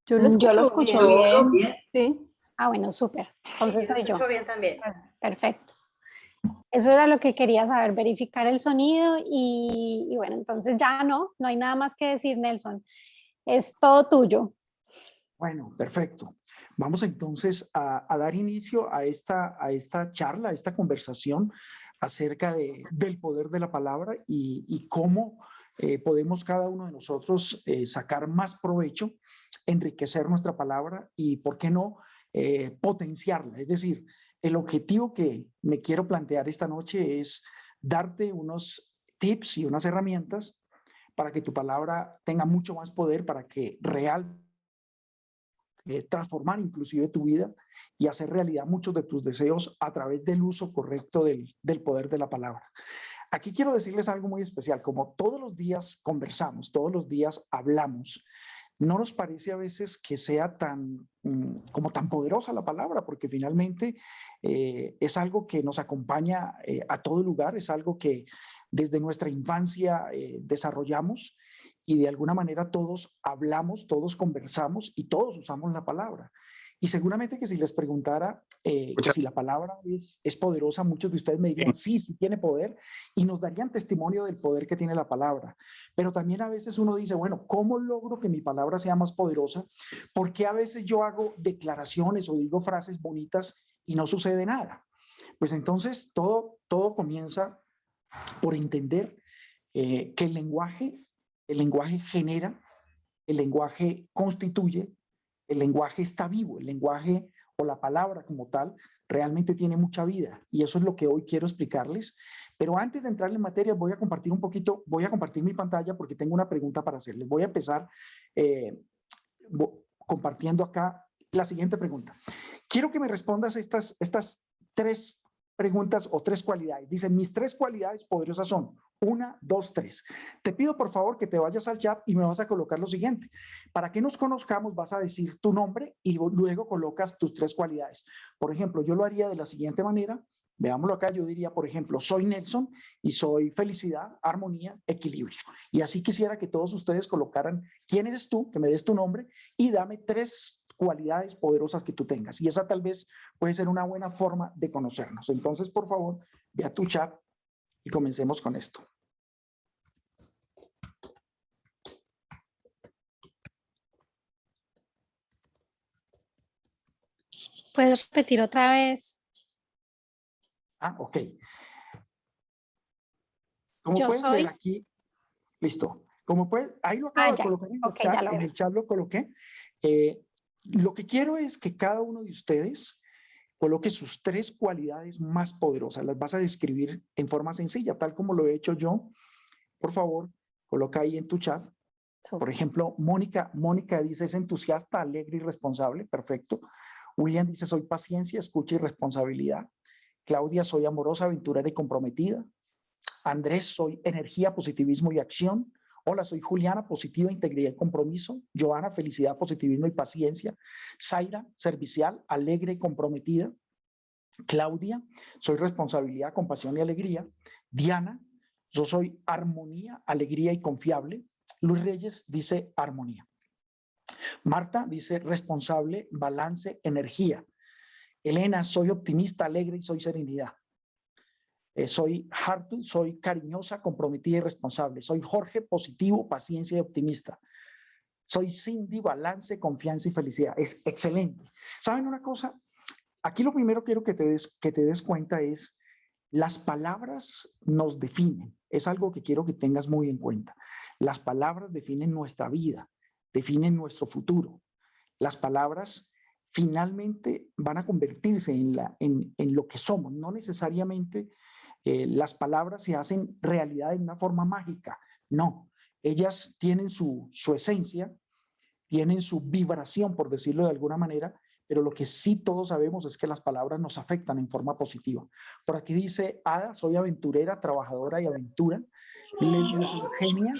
Yo lo Yo lo escucho escucho bien. bien. Sí. Ah, bueno, súper. Sí, Entonces yo te soy yo. escucho bien también. Perfecto. Eso era lo que quería saber, verificar el sonido y bueno, entonces ya no hay nada más que decir, Nelson. Es todo tuyo. Bueno, perfecto. Vamos entonces a dar inicio a esta charla, a esta conversación acerca del poder de la palabra y cómo podemos cada uno de nosotros sacar más provecho, enriquecer nuestra palabra y, ¿por qué no, potenciarla? Es decir, el objetivo que me quiero plantear esta noche es darte unos tips y unas herramientas para que tu palabra tenga mucho más poder, para que realmente transformar inclusive tu vida y hacer realidad muchos de tus deseos a través del uso correcto del poder de la palabra. Aquí quiero decirles algo muy especial. Como todos los días conversamos, todos los días hablamos, no nos parece a veces que sea como tan poderosa la palabra, porque finalmente es algo que nos acompaña a todo lugar, es algo que desde nuestra infancia desarrollamos y de alguna manera todos hablamos, todos conversamos y todos usamos la palabra. Y seguramente que si les preguntara que si la palabra es poderosa, muchos de ustedes me dirían, sí, sí tiene poder, y nos darían testimonio del poder que tiene la palabra. Pero también a veces uno dice, bueno, ¿cómo logro que mi palabra sea más poderosa? Porque a veces yo hago declaraciones o digo frases bonitas y no sucede nada. Pues entonces todo comienza por entender que el lenguaje genera, el lenguaje constituye, el lenguaje está vivo, el lenguaje o la palabra como tal realmente tiene mucha vida y eso es lo que hoy quiero explicarles. Pero antes de entrar en materia voy a compartir un poquito, voy a compartir mi pantalla porque tengo una pregunta para hacerles. Voy a empezar eh, compartiendo acá la siguiente pregunta. Quiero que me respondas estas tres preguntas o tres cualidades. Dicen, mis tres cualidades poderosas son una, dos, tres. Te pido por favor que te vayas al chat y me vas a colocar lo siguiente. Para que nos conozcamos vas a decir tu nombre y luego colocas tus tres cualidades. Por ejemplo, yo lo haría de la siguiente manera. Veámoslo acá, yo diría, por ejemplo, soy Nelson y soy felicidad, armonía, equilibrio. Y así quisiera que todos ustedes colocaran quién eres tú, que me des tu nombre y dame tres cualidades poderosas que tú tengas. Y esa tal vez puede ser una buena forma de conocernos. Entonces, por favor, ve a tu chat y comencemos con esto. ¿Puedes repetir otra vez? Ah, ok. Como Yo pueden ver soy. aquí, listo. Como pueden, ahí lo acabo Ah, de ya. colocar Ok, ya lo en veo. el chat lo coloqué. Lo que quiero es que cada uno de ustedes coloque sus tres cualidades más poderosas. Las vas a describir en forma sencilla, tal como lo he hecho yo. Por favor, coloca ahí en tu chat. Por ejemplo, Mónica dice, es entusiasta, alegre y responsable. Perfecto. William dice, soy paciencia, escucha y responsabilidad. Claudia, soy amorosa, aventurera y comprometida. Andrés, soy energía, positivismo y acción. Hola, soy Juliana, positiva, integridad y compromiso. Joana, felicidad, positivismo y paciencia. Zaira, servicial, alegre y comprometida. Claudia, soy responsabilidad, compasión y alegría. Diana, yo soy armonía, alegría y confiable. Luis Reyes dice armonía. Marta dice responsable, balance, energía. Elena, soy optimista, alegre y soy serenidad. Soy Hartu, soy cariñosa, comprometida y responsable. Soy Jorge, positivo, paciencia y optimista. Soy Cindy, balance, confianza y felicidad. Es excelente. ¿Saben una cosa? Aquí lo primero quiero que te des cuenta es las palabras nos definen. Es algo que quiero que tengas muy en cuenta. Las palabras definen nuestra vida, definen nuestro futuro. Las palabras finalmente van a convertirse en lo que somos. No necesariamente las palabras se hacen realidad de una forma mágica. No, ellas tienen su esencia, tienen su vibración, por decirlo de alguna manera, pero lo que sí todos sabemos es que las palabras nos afectan en forma positiva. Por aquí dice, Ada, soy aventurera, trabajadora y aventura. Luz Eugenia,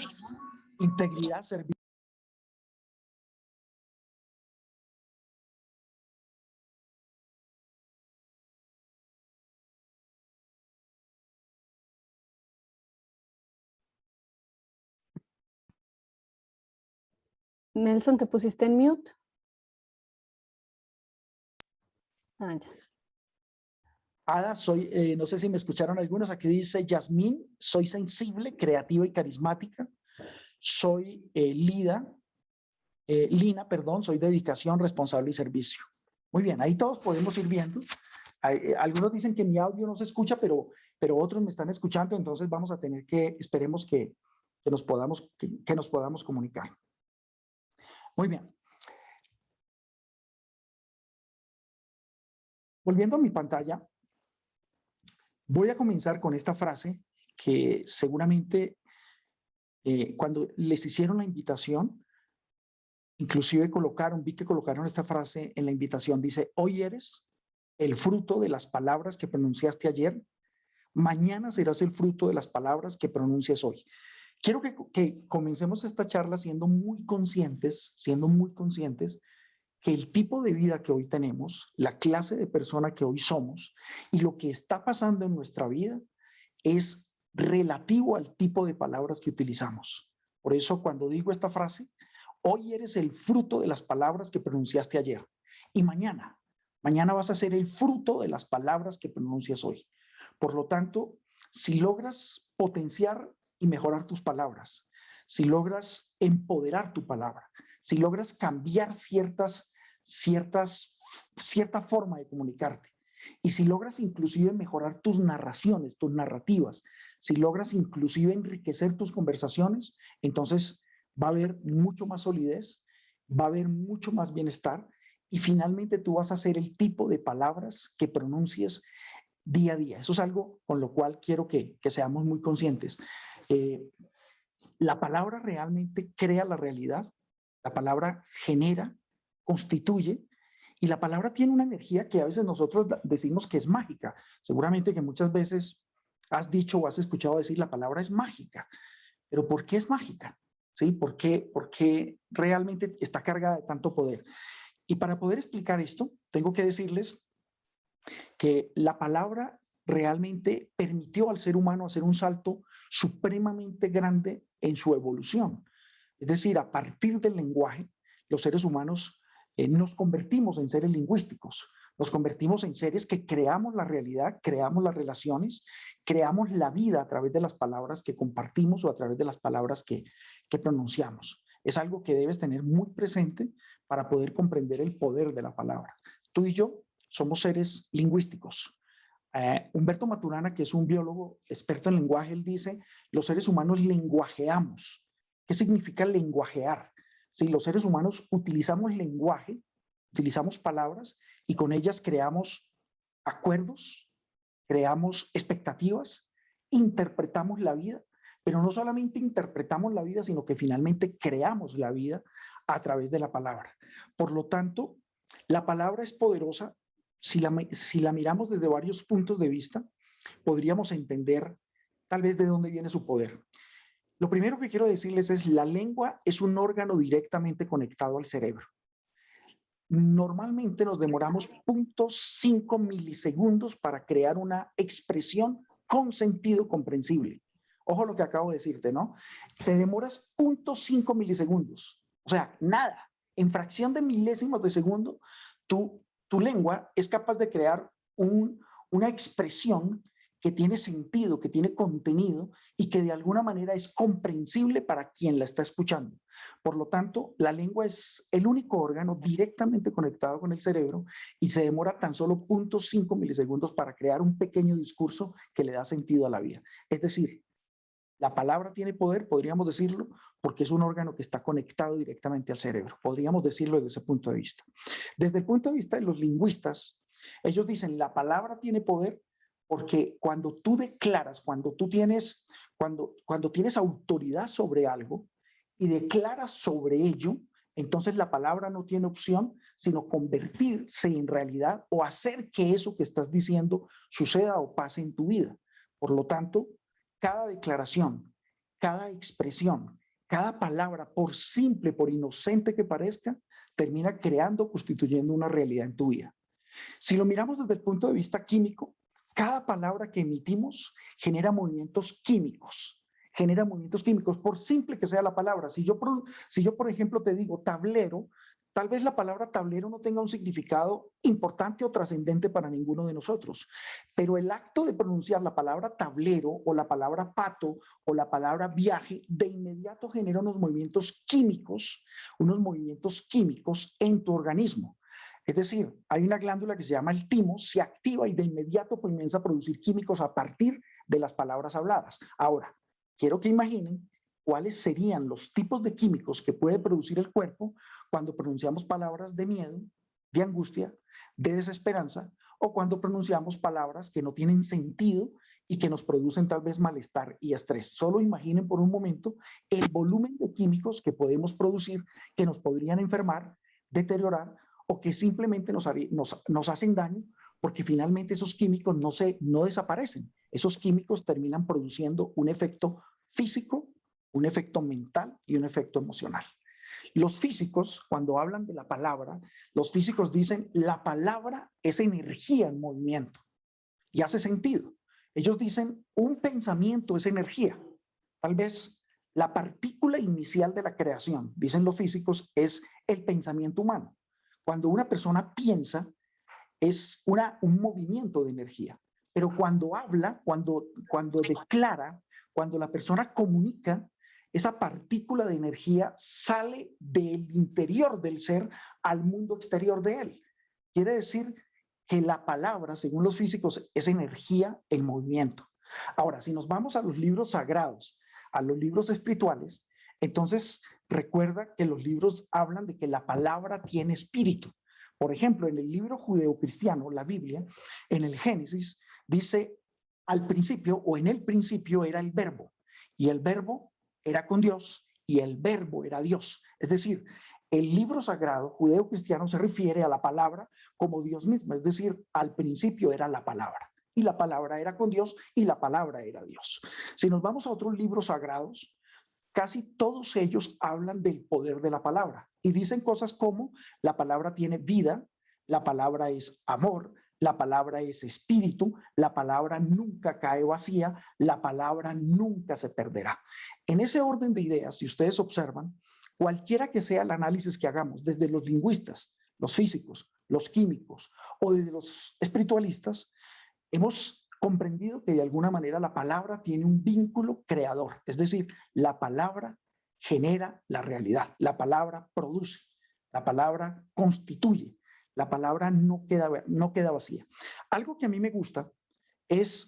integridad, servicio. Nelson, ¿te pusiste en mute? Ah, ya. Ada, no sé si me escucharon algunos, aquí dice Yasmín, soy sensible, creativa y carismática. Soy Lina, perdón, soy dedicación, responsable y servicio. Muy bien, ahí todos podemos ir viendo. Algunos dicen que mi audio no se escucha, pero otros me están escuchando, entonces vamos a tener esperemos que nos podamos comunicar. Muy bien. Volviendo a mi pantalla, voy a comenzar con esta frase que seguramente cuando les hicieron la invitación, inclusive vi que colocaron esta frase en la invitación, dice, hoy eres el fruto de las palabras que pronunciaste ayer, mañana serás el fruto de las palabras que pronuncias hoy. Quiero que comencemos esta charla siendo muy conscientes que el tipo de vida que hoy tenemos, la clase de persona que hoy somos y lo que está pasando en nuestra vida es relativo al tipo de palabras que utilizamos. Por eso cuando digo esta frase, hoy eres el fruto de las palabras que pronunciaste ayer y mañana vas a ser el fruto de las palabras que pronuncias hoy. Por lo tanto, si logras potenciar y mejorar tus palabras, si logras empoderar tu palabra, si logras cambiar cierta forma de comunicarte, y si logras inclusive mejorar tus narraciones, tus narrativas, si logras inclusive enriquecer tus conversaciones, entonces va a haber mucho más solidez, va a haber mucho más bienestar y finalmente tú vas a hacer el tipo de palabras que pronuncies día a día. Eso es algo con lo cual quiero que seamos muy conscientes. La palabra realmente crea la realidad, la palabra genera, constituye, y la palabra tiene una energía que a veces nosotros decimos que es mágica. Seguramente que muchas veces has dicho o has escuchado decir la palabra es mágica, pero ¿por qué es mágica? ¿Sí? ¿Por qué realmente está cargada de tanto poder? Y para poder explicar esto, tengo que decirles que la palabra realmente permitió al ser humano hacer un salto supremamente grande en su evolución. Es decir, a partir del lenguaje, los seres humanos nos convertimos en seres lingüísticos, nos convertimos en seres que creamos la realidad, creamos las relaciones, creamos la vida a través de las palabras que compartimos o a través de las palabras que pronunciamos. Es algo que debes tener muy presente para poder comprender el poder de la palabra. Tú y yo somos seres lingüísticos. Humberto Maturana, que es un biólogo experto en lenguaje, él dice, los seres humanos lenguajeamos. ¿Qué significa lenguajear? Sí, los seres humanos utilizamos lenguaje, utilizamos palabras y con ellas creamos acuerdos, creamos expectativas, interpretamos la vida, pero no solamente interpretamos la vida, sino que finalmente creamos la vida a través de la palabra. Por lo tanto, la palabra es poderosa. Si la miramos desde varios puntos de vista, podríamos entender tal vez de dónde viene su poder. Lo primero que quiero decirles es la lengua es un órgano directamente conectado al cerebro. Normalmente nos demoramos 0.5 milisegundos para crear una expresión con sentido comprensible. Ojo lo que acabo de decirte, ¿no? Te demoras 0.5 milisegundos. O sea, nada. En fracción de milésimos de segundo, tu lengua es capaz de crear una expresión que tiene sentido, que tiene contenido y que de alguna manera es comprensible para quien la está escuchando. Por lo tanto, la lengua es el único órgano directamente conectado con el cerebro y se demora tan solo 0.5 milisegundos para crear un pequeño discurso que le da sentido a la vida. Es decir, la palabra tiene poder, podríamos decirlo, porque es un órgano que está conectado directamente al cerebro. Podríamos decirlo desde ese punto de vista. Desde el punto de vista de los lingüistas, ellos dicen la palabra tiene poder porque cuando tú declaras, cuando tienes autoridad sobre algo y declaras sobre ello, entonces la palabra no tiene opción sino convertirse en realidad o hacer que eso que estás diciendo suceda o pase en tu vida. Por lo tanto, cada declaración, cada expresión, cada palabra, por simple, por inocente que parezca, termina creando, constituyendo una realidad en tu vida. Si lo miramos desde el punto de vista químico, cada palabra que emitimos genera movimientos químicos, por simple que sea la palabra. Si yo por ejemplo, te digo tablero, tal vez la palabra tablero no tenga un significado importante o trascendente para ninguno de nosotros, pero el acto de pronunciar la palabra tablero o la palabra pato o la palabra viaje de inmediato genera unos movimientos químicos en tu organismo. Es decir, hay una glándula que se llama el timo, se activa y de inmediato comienza a producir químicos a partir de las palabras habladas. Ahora, quiero que imaginen cuáles serían los tipos de químicos que puede producir el cuerpo cuando pronunciamos palabras de miedo, de angustia, de desesperanza, o cuando pronunciamos palabras que no tienen sentido y que nos producen tal vez malestar y estrés. Solo imaginen por un momento el volumen de químicos que podemos producir que nos podrían enfermar, deteriorar o que simplemente nos hacen daño, porque finalmente esos químicos no desaparecen. Esos químicos terminan produciendo un efecto físico, un efecto mental y un efecto emocional. Los físicos, cuando hablan de la palabra, los físicos dicen la palabra es energía en movimiento. Y hace sentido. Ellos dicen un pensamiento es energía. Tal vez la partícula inicial de la creación, dicen los físicos, es el pensamiento humano. Cuando una persona piensa, es un movimiento de energía. Pero cuando habla, cuando declara, cuando la persona comunica, esa partícula de energía sale del interior del ser al mundo exterior de él. Quiere decir que la palabra, según los físicos, es energía en movimiento. Ahora, si nos vamos a los libros sagrados, a los libros espirituales, entonces recuerda que los libros hablan de que la palabra tiene espíritu. Por ejemplo, en el libro judeocristiano, la Biblia, en el Génesis, dice al principio o en el principio era el verbo, y el verbo era con Dios y el verbo era Dios. Es decir, el libro sagrado judeocristiano se refiere a la palabra como Dios mismo, es decir, al principio era la palabra y la palabra era con Dios y la palabra era Dios. Si nos vamos a otros libros sagrados, casi todos ellos hablan del poder de la palabra y dicen cosas como la palabra tiene vida, la palabra es amor, la palabra es espíritu, la palabra nunca cae vacía, la palabra nunca se perderá. En ese orden de ideas, si ustedes observan, cualquiera que sea el análisis que hagamos, desde los lingüistas, los físicos, los químicos o desde los espiritualistas, hemos comprendido que de alguna manera la palabra tiene un vínculo creador, es decir, la palabra genera la realidad, la palabra produce, la palabra constituye, la palabra no queda vacía. Algo que a mí me gusta es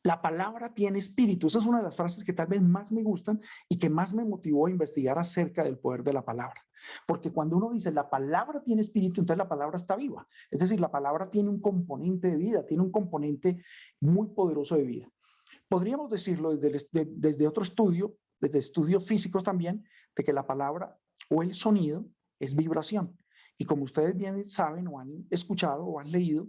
la palabra tiene espíritu. Esa es una de las frases que tal vez más me gustan y que más me motivó a investigar acerca del poder de la palabra. Porque cuando uno dice la palabra tiene espíritu, entonces la palabra está viva. Es decir, la palabra tiene un componente de vida, tiene un componente muy poderoso de vida. Podríamos decirlo desde otro estudio, desde estudios físicos también, de que la palabra o el sonido es vibración. Y como ustedes bien saben o han escuchado o han leído,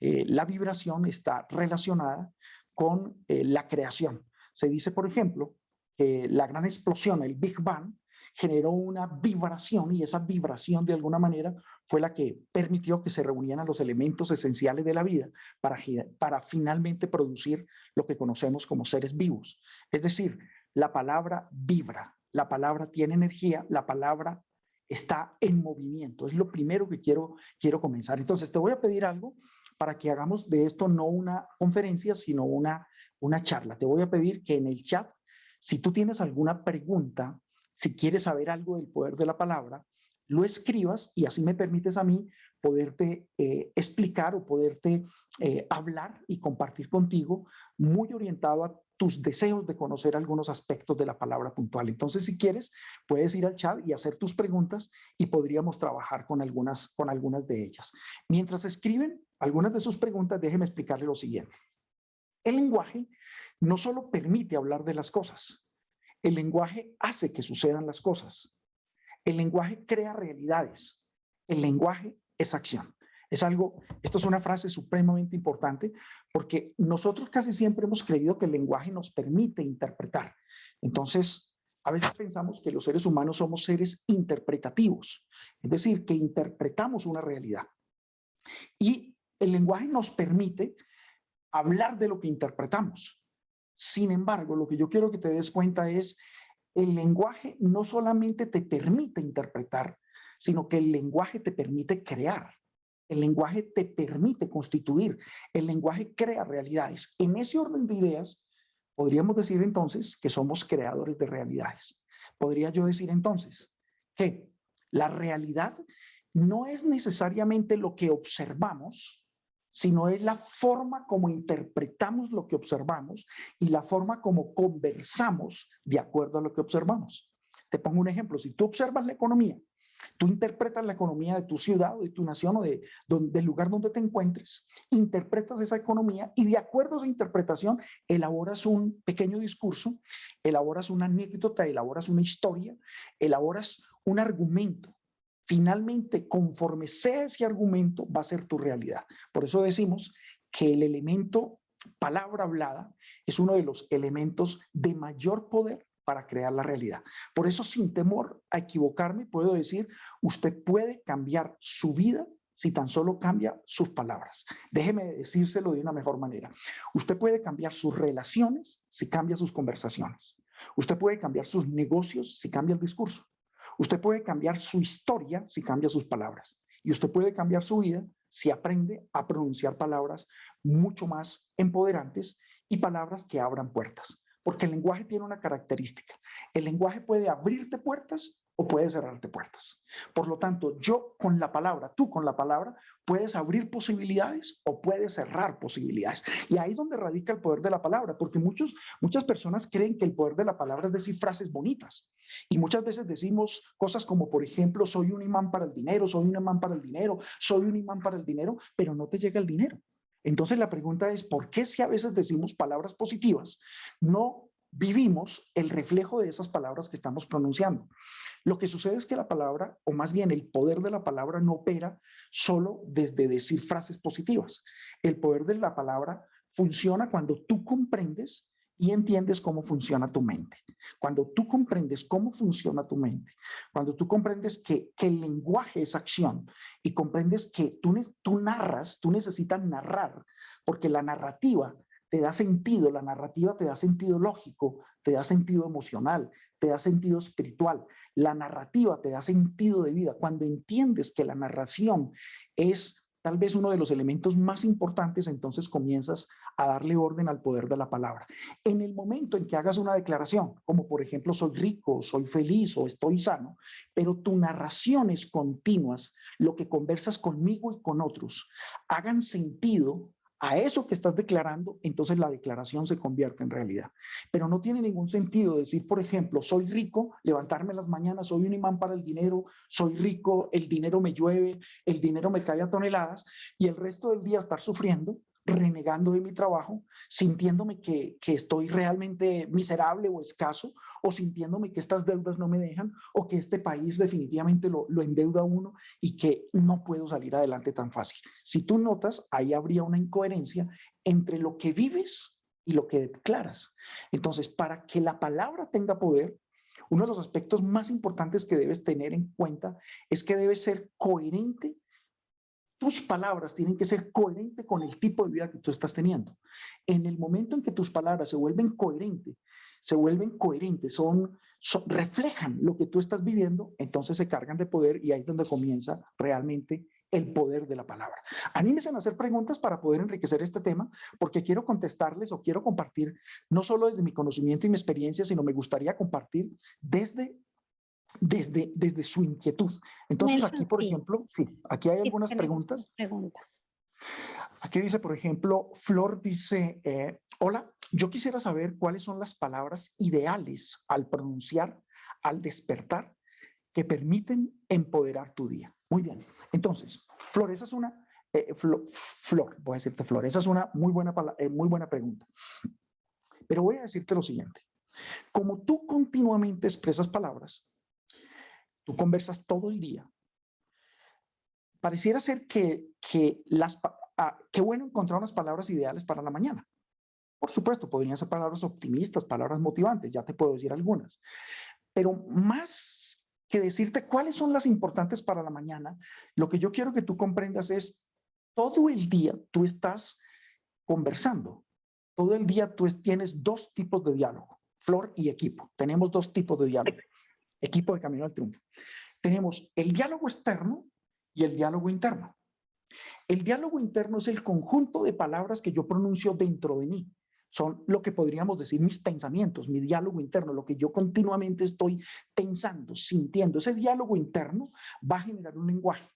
la vibración está relacionada con la creación. Se dice, por ejemplo, que la gran explosión, el Big Bang, generó una vibración y esa vibración de alguna manera fue la que permitió que se reunieran los elementos esenciales de la vida para finalmente producir lo que conocemos como seres vivos. Es decir, la palabra vibra, la palabra tiene energía, la palabra está en movimiento. Es lo primero que quiero comenzar. Entonces, te voy a pedir algo para que hagamos de esto no una conferencia, sino una charla. Te voy a pedir que en el chat, si tú tienes alguna pregunta, si quieres saber algo del poder de la palabra, lo escribas y así me permites a mí poderte explicar o poderte hablar y compartir contigo, muy orientado a tus deseos de conocer algunos aspectos de la palabra puntual. Entonces, si quieres, puedes ir al chat y hacer tus preguntas y podríamos trabajar con algunas de ellas. Mientras escriben algunas de sus preguntas, déjeme explicarle lo siguiente. El lenguaje no solo permite hablar de las cosas, el lenguaje hace que sucedan las cosas. El lenguaje crea realidades. El lenguaje es acción. Esto es una frase supremamente importante porque nosotros casi siempre hemos creído que el lenguaje nos permite interpretar. Entonces, a veces pensamos que los seres humanos somos seres interpretativos, es decir, que interpretamos una realidad. Y el lenguaje nos permite hablar de lo que interpretamos. Sin embargo, lo que yo quiero que te des cuenta es el lenguaje no solamente te permite interpretar, sino que el lenguaje te permite crear. El lenguaje te permite constituir. El lenguaje crea realidades. En ese orden de ideas, podríamos decir entonces que somos creadores de realidades. Podría yo decir entonces que la realidad no es necesariamente lo que observamos, sino es la forma como interpretamos lo que observamos y la forma como conversamos de acuerdo a lo que observamos. Te pongo un ejemplo. Si tú observas la economía, tú interpretas la economía de tu ciudad o de tu nación o del lugar donde te encuentres, interpretas esa economía y de acuerdo a esa interpretación elaboras un pequeño discurso, elaboras una anécdota, elaboras una historia, elaboras un argumento. Finalmente, conforme sea ese argumento, va a ser tu realidad. Por eso decimos que el elemento palabra hablada es uno de los elementos de mayor poder para crear la realidad. Por eso, sin temor a equivocarme, puedo decir, usted puede cambiar su vida si tan solo cambia sus palabras. Déjeme decírselo de una mejor manera. Usted puede cambiar sus relaciones si cambia sus conversaciones. Usted puede cambiar sus negocios si cambia el discurso. Usted puede cambiar su historia si cambia sus palabras. Y usted puede cambiar su vida si aprende a pronunciar palabras mucho más empoderantes y palabras que abran puertas. Porque el lenguaje tiene una característica. El lenguaje puede abrirte puertas o puede cerrarte puertas. Por lo tanto, yo con la palabra, tú con la palabra, puedes abrir posibilidades o puedes cerrar posibilidades. Y ahí es donde radica el poder de la palabra, porque muchas personas creen que el poder de la palabra es decir frases bonitas. Y muchas veces decimos cosas como, por ejemplo, soy un imán para el dinero, soy un imán para el dinero, soy un imán para el dinero, pero no te llega el dinero. Entonces la pregunta es, ¿por qué si a veces decimos palabras positivas, no vivimos el reflejo de esas palabras que estamos pronunciando? Lo que sucede es que la palabra, o más bien el poder de la palabra, no opera solo desde decir frases positivas. El poder de la palabra funciona cuando tú comprendes y entiendes cómo funciona tu mente. Cuando tú comprendes cómo funciona tu mente, cuando tú comprendes que el lenguaje es acción y comprendes que tú narras, tú necesitas narrar, porque la narrativa te da sentido, la narrativa te da sentido lógico, te da sentido emocional, te da sentido espiritual, la narrativa te da sentido de vida. Cuando entiendes que la narración es tal vez uno de los elementos más importantes, entonces comienzas a darle orden al poder de la palabra. En el momento en que hagas una declaración, como por ejemplo, soy rico, soy feliz o estoy sano, pero tus narraciones continuas, lo que conversas conmigo y con otros, hagan sentido a eso que estás declarando, entonces la declaración se convierte en realidad. Pero no tiene ningún sentido decir, por ejemplo, soy rico, levantarme las mañanas, soy un imán para el dinero, soy rico, el dinero me llueve, el dinero me cae a toneladas, y el resto del día estar sufriendo, renegando de mi trabajo, sintiéndome que estoy realmente miserable o escaso, o sintiéndome que estas deudas no me dejan, o que este país definitivamente lo endeuda a uno y que no puedo salir adelante tan fácil. Si tú notas, ahí habría una incoherencia entre lo que vives y lo que declaras. Entonces, para que la palabra tenga poder, uno de los aspectos más importantes que debes tener en cuenta es que debes ser coherente. Tus palabras tienen que ser coherentes con el tipo de vida que tú estás teniendo. En el momento en que tus palabras se vuelven coherentes, reflejan lo que tú estás viviendo, entonces se cargan de poder y ahí es donde comienza realmente el poder de la palabra. Anímense a hacer preguntas para poder enriquecer este tema, porque quiero contestarles o quiero compartir no solo desde mi conocimiento y mi experiencia, sino me gustaría compartir desde su inquietud. Entonces Nelson, aquí, por sí, ejemplo, sí, aquí hay sí, algunas tenemos unas preguntas. preguntas. Aquí dice, por ejemplo, Flor dice, hola, yo quisiera saber cuáles son las palabras ideales al pronunciar, al despertar, que permiten empoderar tu día. Muy bien. Entonces, Flor, esa es una, Flor, voy a decirte Flor, esa es una muy buena pregunta. Pero voy a decirte lo siguiente. Como tú continuamente expresas palabras, tú conversas todo el día, pareciera ser que qué bueno encontrar unas palabras ideales para la mañana. Por supuesto, podrían ser palabras optimistas, palabras motivantes, ya te puedo decir algunas. Pero más que decirte cuáles son las importantes para la mañana, lo que yo quiero que tú comprendas es, todo el día tú estás conversando. Todo el día tú tienes dos tipos de diálogo, Flor y equipo. Tenemos dos tipos de diálogo. Equipo de Camino al Triunfo. Tenemos el diálogo externo y el diálogo interno. El diálogo interno es el conjunto de palabras que yo pronuncio dentro de mí. Son lo que podríamos decir mis pensamientos, mi diálogo interno, lo que yo continuamente estoy pensando, sintiendo. Ese diálogo interno va a generar un lenguaje.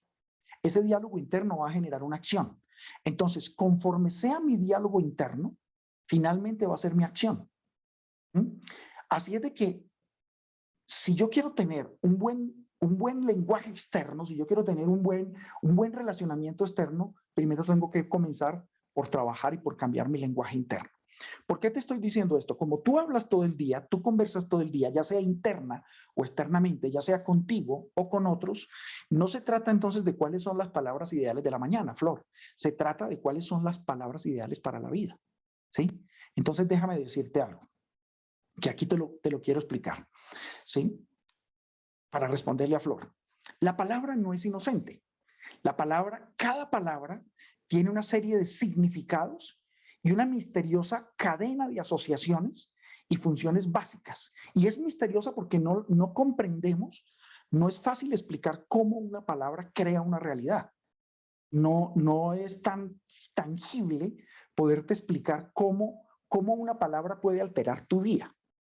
Ese diálogo interno va a generar una acción. Entonces, conforme sea mi diálogo interno, finalmente va a ser mi acción. ¿Mm? Así es de que si yo quiero tener un buen lenguaje externo, si yo quiero tener un buen relacionamiento externo, primero tengo que comenzar por trabajar y por cambiar mi lenguaje interno. ¿Por qué te estoy diciendo esto? Como tú hablas todo el día, tú conversas todo el día, ya sea interna o externamente, ya sea contigo o con otros, no se trata entonces de cuáles son las palabras ideales de la mañana, Flor. Se trata de cuáles son las palabras ideales para la vida. ¿Sí? Entonces déjame decirte algo, que aquí te lo quiero explicar. ¿Sí? Para responderle a Flor. La palabra no es inocente. Cada palabra tiene una serie de significados y una misteriosa cadena de asociaciones y funciones básicas. Y es misteriosa porque no comprendemos, no es fácil explicar cómo una palabra crea una realidad. No es tan tangible poderte explicar cómo una palabra puede alterar tu día.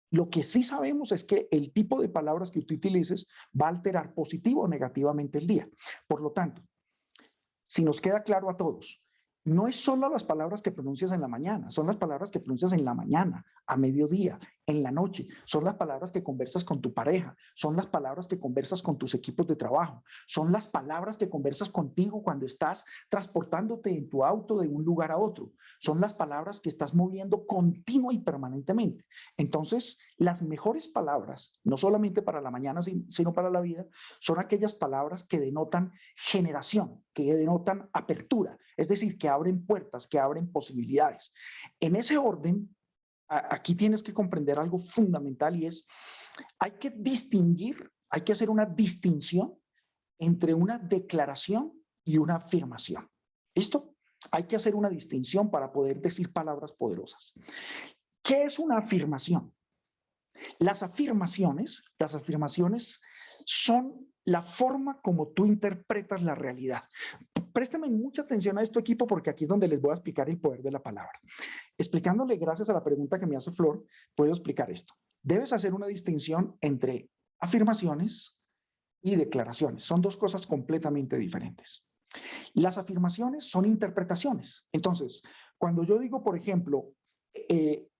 Lo que sí sabemos es que el tipo de palabras que tú utilices va a alterar positivo o negativamente el día. Por lo tanto, si nos queda claro a todos, no es solo las palabras que pronuncias en la mañana, son las palabras que pronuncias en la mañana, a mediodía, en la noche, son las palabras que conversas con tu pareja, son las palabras que conversas con tus equipos de trabajo, son las palabras que conversas contigo cuando estás transportándote en tu auto de un lugar a otro, son las palabras que estás moviendo continua y permanentemente. Entonces, las mejores palabras, no solamente para la mañana, sino para la vida, son aquellas palabras que denotan generación, que denotan apertura, es decir, que abren puertas, que abren posibilidades. En ese orden, aquí tienes que comprender algo fundamental y es, hay que distinguir, hay que hacer una distinción entre una declaración y una afirmación. ¿Listo? Hay que hacer una distinción para poder decir palabras poderosas. ¿Qué es una afirmación? Las afirmaciones son la forma como tú interpretas la realidad. Préstame mucha atención a esto, equipo, porque aquí es donde les voy a explicar el poder de la palabra. Explicándole, gracias a la pregunta que me hace Flor, puedo explicar esto. Debes hacer una distinción entre afirmaciones y declaraciones. Son dos cosas completamente diferentes. Las afirmaciones son interpretaciones. Entonces, cuando yo digo, por ejemplo,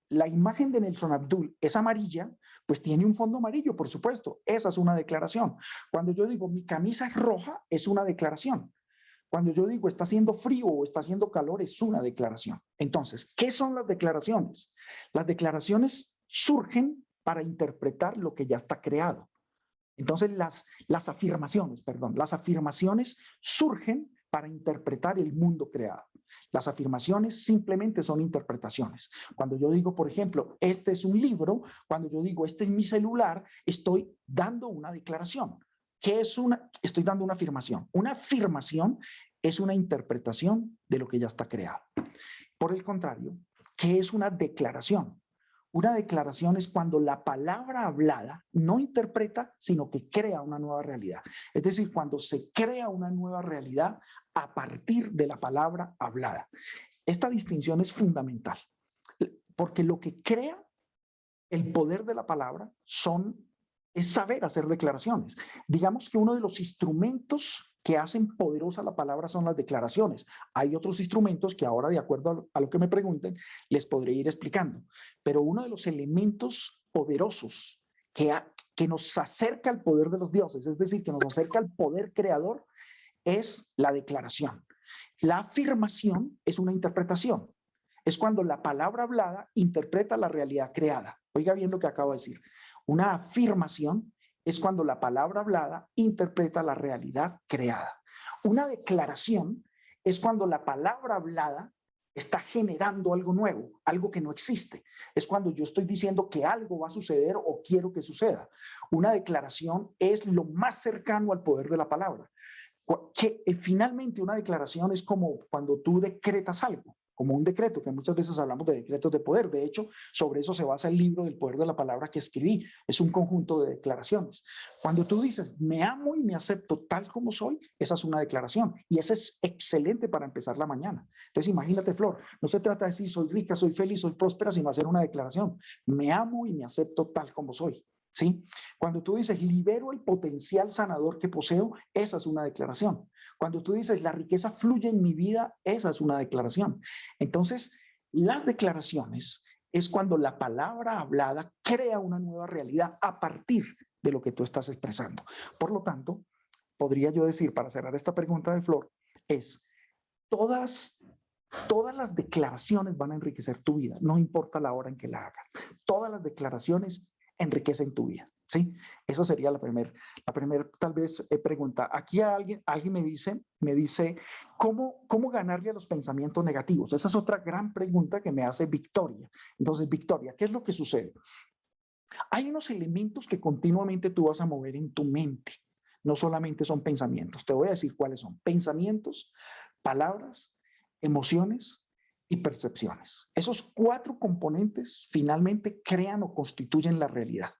la imagen de Nelson Abdul es amarilla, pues tiene un fondo amarillo, por supuesto. Esa es una declaración. Cuando yo digo mi camisa es roja, es una declaración. Cuando yo digo está haciendo frío o está haciendo calor, es una declaración. Entonces, ¿qué son las declaraciones? Las declaraciones surgen para interpretar lo que ya está creado. Entonces, las afirmaciones surgen para interpretar el mundo creado. Las afirmaciones simplemente son interpretaciones. Cuando yo digo, por ejemplo, este es un libro, cuando yo digo, este es mi celular, estoy dando una declaración. Estoy dando una afirmación. Una afirmación es una interpretación de lo que ya está creado. Por el contrario, ¿qué es una declaración? Una declaración es cuando la palabra hablada no interpreta, sino que crea una nueva realidad. Es decir, cuando se crea una nueva realidad a partir de la palabra hablada. Esta distinción es fundamental, porque lo que crea el poder de la palabra es saber hacer declaraciones. Digamos que uno de los instrumentos que hacen poderosa la palabra son las declaraciones. Hay otros instrumentos que ahora, de acuerdo a lo que me pregunten, les podré ir explicando. Pero uno de los elementos poderosos que nos acerca al poder de los dioses, es decir, que nos acerca al poder creador, es la declaración. La afirmación es una interpretación. Es cuando la palabra hablada interpreta la realidad creada. Oiga bien lo que acabo de decir. Una afirmación es cuando la palabra hablada interpreta la realidad creada. Una declaración es cuando la palabra hablada está generando algo nuevo, algo que no existe. Es cuando yo estoy diciendo que algo va a suceder o quiero que suceda. Una declaración es lo más cercano al poder de la palabra. Finalmente, una declaración es como cuando tú decretas algo. como un decreto, que muchas veces hablamos de decretos de poder. De hecho, sobre eso se basa el libro del poder de la palabra que escribí. Es un conjunto de declaraciones. Cuando tú dices, me amo y me acepto tal como soy, esa es una declaración. Y esa es excelente para empezar la mañana. Entonces, imagínate, Flor, no se trata de decir, soy rica, soy feliz, soy próspera, sino hacer una declaración. Me amo y me acepto tal como soy. ¿Sí? Cuando tú dices, libero el potencial sanador que poseo, esa es una declaración. Cuando tú dices, la riqueza fluye en mi vida, esa es una declaración. Entonces, las declaraciones es cuando la palabra hablada crea una nueva realidad a partir de lo que tú estás expresando. Por lo tanto, podría yo decir, para cerrar esta pregunta de Flor, es todas las declaraciones van a enriquecer tu vida, no importa la hora en que la hagas. Todas las declaraciones enriquecen tu vida, ¿sí? Esa sería la primera tal vez pregunta. Aquí alguien me dice ¿cómo ganarle a los pensamientos negativos? Esa es otra gran pregunta que me hace Victoria. Entonces, Victoria, ¿qué es lo que sucede? Hay unos elementos que continuamente tú vas a mover en tu mente. No solamente son pensamientos. Te voy a decir cuáles son. Pensamientos, palabras, emociones y percepciones. Esos 4 componentes finalmente crean o constituyen la realidad.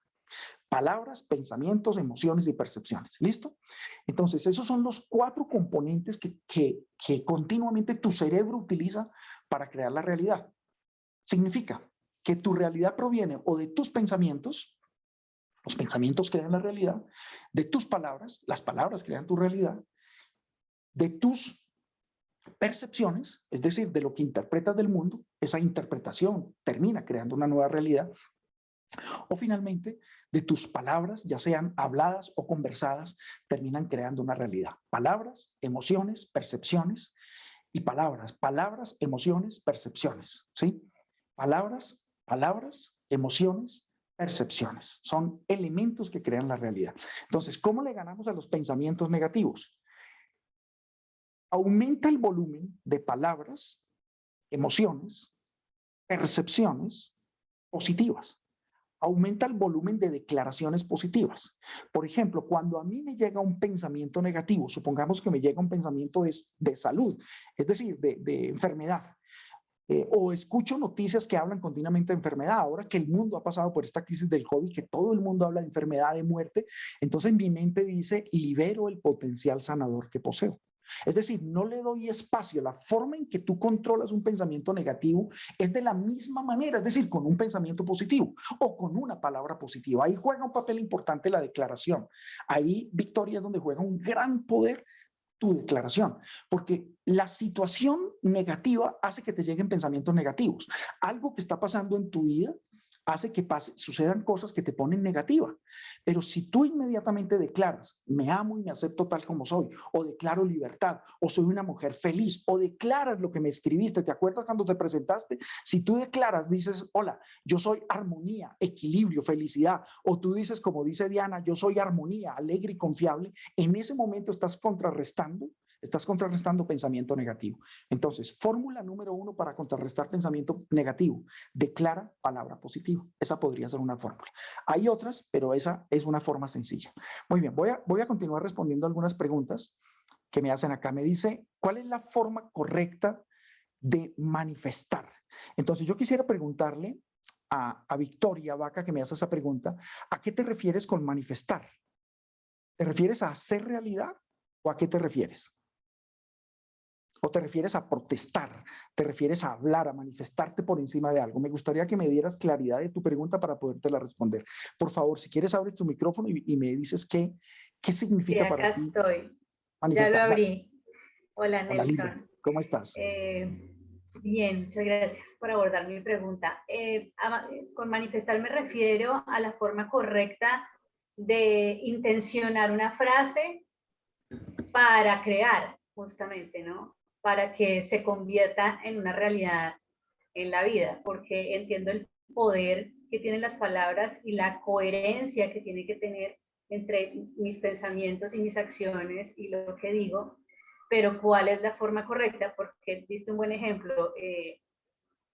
Palabras, pensamientos, emociones y percepciones. ¿Listo? Entonces, esos son los 4 componentes que continuamente tu cerebro utiliza para crear la realidad. Significa que tu realidad proviene o de tus pensamientos, los pensamientos crean la realidad, de tus palabras, las palabras crean tu realidad, de tus percepciones, es decir, de lo que interpretas del mundo, esa interpretación termina creando una nueva realidad, o finalmente de tus palabras, ya sean habladas o conversadas, terminan creando una realidad. Palabras, emociones, percepciones y palabras, emociones, percepciones, ¿sí? Palabras, emociones, percepciones. Son elementos que crean la realidad. Entonces, ¿cómo le ganamos a los pensamientos negativos? Aumenta el volumen de palabras, emociones, percepciones positivas. Aumenta el volumen de declaraciones positivas. Por ejemplo, cuando a mí me llega un pensamiento negativo, supongamos que me llega un pensamiento de salud, es decir, de enfermedad, o escucho noticias que hablan continuamente de enfermedad. Ahora que el mundo ha pasado por esta crisis del COVID, que todo el mundo habla de enfermedad, de muerte, entonces mi mente dice, libero el potencial sanador que poseo. Es decir, no le doy espacio. La forma en que tú controlas un pensamiento negativo es de la misma manera, es decir, con un pensamiento positivo o con una palabra positiva. Ahí juega un papel importante la declaración. Ahí, Victoria, es donde juega un gran poder tu declaración, porque la situación negativa hace que te lleguen pensamientos negativos. Algo que está pasando en tu vida hace que sucedan cosas que te ponen negativa. Pero si tú inmediatamente declaras, me amo y me acepto tal como soy, o declaro libertad, o soy una mujer feliz, o declaras lo que me escribiste, ¿te acuerdas cuando te presentaste? Si tú declaras, dices, hola, yo soy armonía, equilibrio, felicidad, o tú dices, como dice Diana, yo soy armonía, alegre y confiable, en ese momento estás contrarrestando pensamiento negativo. Entonces, fórmula número 1 para contrarrestar pensamiento negativo, declara palabra positiva. Esa podría ser una fórmula. Hay otras, pero esa es una forma sencilla. Muy bien, voy a continuar respondiendo algunas preguntas que me hacen acá. Me dice, ¿cuál es la forma correcta de manifestar? Entonces, yo quisiera preguntarle a Victoria Vaca, que me hace esa pregunta, ¿a qué te refieres con manifestar? ¿Te refieres a hacer realidad o a qué te refieres? ¿O te refieres a protestar? ¿Te refieres a hablar, a manifestarte por encima de algo? Me gustaría que me dieras claridad de tu pregunta para podértela responder. Por favor, si quieres, abre tu micrófono y me dices qué Sí, significa acá para ti estoy. Ya lo manifestar. abrí. Hola, Hola, Linda. Nelson. ¿Cómo estás? Bien, muchas gracias por abordar mi pregunta. Con manifestar me refiero a la forma correcta de intencionar una frase para crear, justamente, ¿no? Para que se convierta en una realidad en la vida, porque entiendo el poder que tienen las palabras y la coherencia que tiene que tener entre mis pensamientos y mis acciones y lo que digo, pero ¿cuál es la forma correcta? Porque diste un buen ejemplo,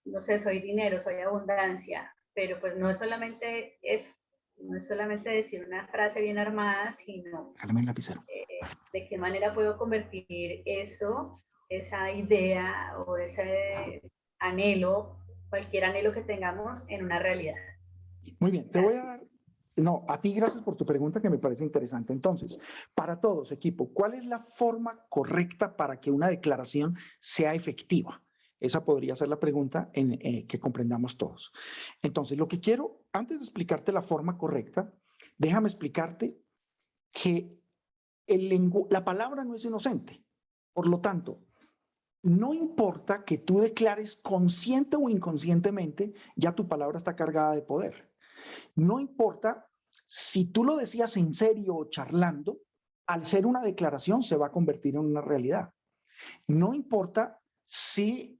no sé, soy dinero, soy abundancia, pero pues no es solamente eso, no es solamente decir una frase bien armada, sino Déjame el lapicero. de qué manera puedo convertir eso esa idea o ese anhelo, cualquier anhelo que tengamos en una realidad. Muy bien, te voy a dar... No, a ti gracias por tu pregunta que me parece interesante. Entonces, para todos, equipo, ¿cuál es la forma correcta para que una declaración sea efectiva? Esa podría ser la pregunta que comprendamos todos. Entonces, lo que quiero, antes de explicarte la forma correcta, déjame explicarte que la palabra no es inocente. Por lo tanto, no importa que tú declares consciente o inconscientemente, ya tu palabra está cargada de poder. No importa si tú lo decías en serio o charlando, al ser una declaración se va a convertir en una realidad. No importa si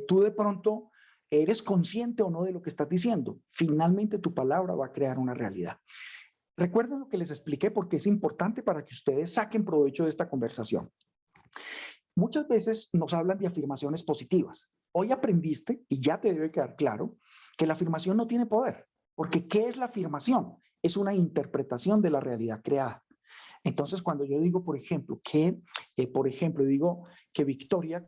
tú de pronto eres consciente o no de lo que estás diciendo, finalmente tu palabra va a crear una realidad. Recuerden lo que les expliqué porque es importante para que ustedes saquen provecho de esta conversación. Muchas veces nos hablan de afirmaciones positivas. Hoy aprendiste, y ya te debe quedar claro, que la afirmación no tiene poder. Porque ¿qué es la afirmación? Es una interpretación de la realidad creada. Entonces, cuando yo digo, por ejemplo, digo que Victoria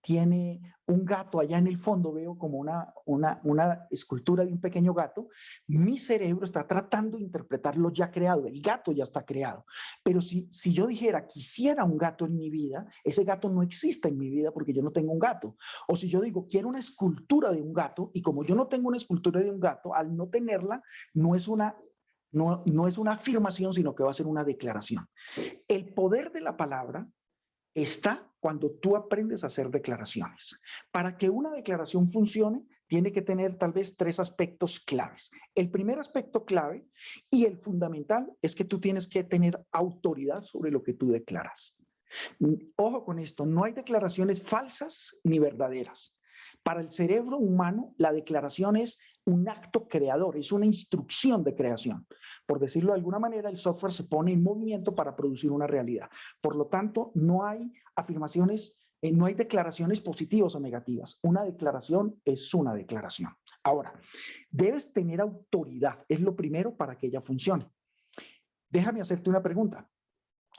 tiene un gato allá en el fondo, veo como una escultura de un pequeño gato, mi cerebro está tratando de interpretar lo ya creado, el gato ya está creado. Pero si yo dijera, quisiera un gato en mi vida, ese gato no existe en mi vida porque yo no tengo un gato. O si yo digo, quiero una escultura de un gato, y como yo no tengo una escultura de un gato, al no tenerla, no es una afirmación, sino que va a ser una declaración. El poder de la palabra está cuando tú aprendes a hacer declaraciones. Para que una declaración funcione, tiene que tener tal vez 3 aspectos claves. El primer aspecto clave y el fundamental es que tú tienes que tener autoridad sobre lo que tú declaras. Ojo con esto, no hay declaraciones falsas ni verdaderas. Para el cerebro humano, la declaración es un acto creador, es una instrucción de creación. Por decirlo de alguna manera, el software se pone en movimiento para producir una realidad. Por lo tanto, no hay afirmaciones, no hay declaraciones positivas o negativas. Una declaración es una declaración. Ahora, debes tener autoridad, es lo primero para que ella funcione. Déjame hacerte una pregunta.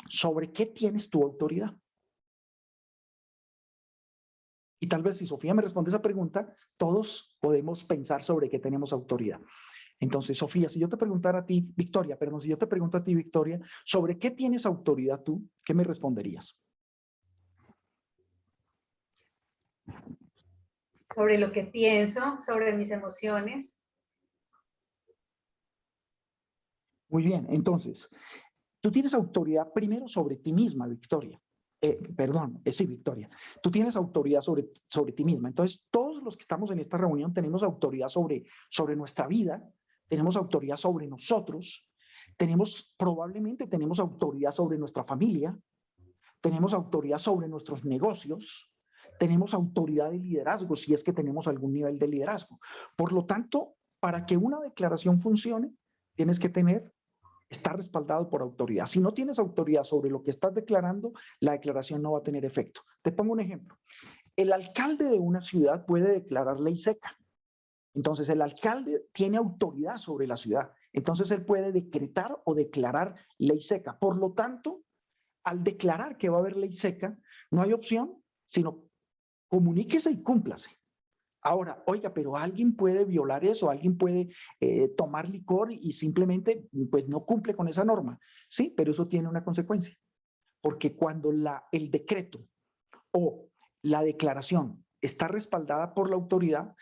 ¿Sobre qué tienes tu autoridad? Y tal vez si Sofía me responde esa pregunta, todos podemos pensar sobre qué tenemos autoridad. Entonces, Sofía, si yo te preguntara a ti, Victoria, perdón, si yo te pregunto a ti, Victoria, ¿sobre qué tienes autoridad tú? ¿Qué me responderías? Sobre lo que pienso, sobre mis emociones. Muy bien, entonces, tú tienes autoridad primero sobre ti misma, Victoria. Sí, Victoria. Tú tienes autoridad sobre ti misma. Entonces, todos los que estamos en esta reunión tenemos autoridad sobre nuestra vida, tenemos autoridad sobre nosotros, probablemente tenemos autoridad sobre nuestra familia, tenemos autoridad sobre nuestros negocios, tenemos autoridad de liderazgo si es que tenemos algún nivel de liderazgo. Por lo tanto, para que una declaración funcione, tienes que estar respaldado por autoridad. Si no tienes autoridad sobre lo que estás declarando, la declaración no va a tener efecto. Te pongo un ejemplo. El alcalde de una ciudad puede declarar ley seca. Entonces, el alcalde tiene autoridad sobre la ciudad. Entonces, él puede decretar o declarar ley seca. Por lo tanto, al declarar que va a haber ley seca, no hay opción, sino comuníquese y cúmplase. Ahora, oiga, pero alguien puede violar eso, alguien puede tomar licor y simplemente pues no cumple con esa norma. Sí, pero eso tiene una consecuencia. Porque cuando el decreto o la declaración está respaldada por la autoridad,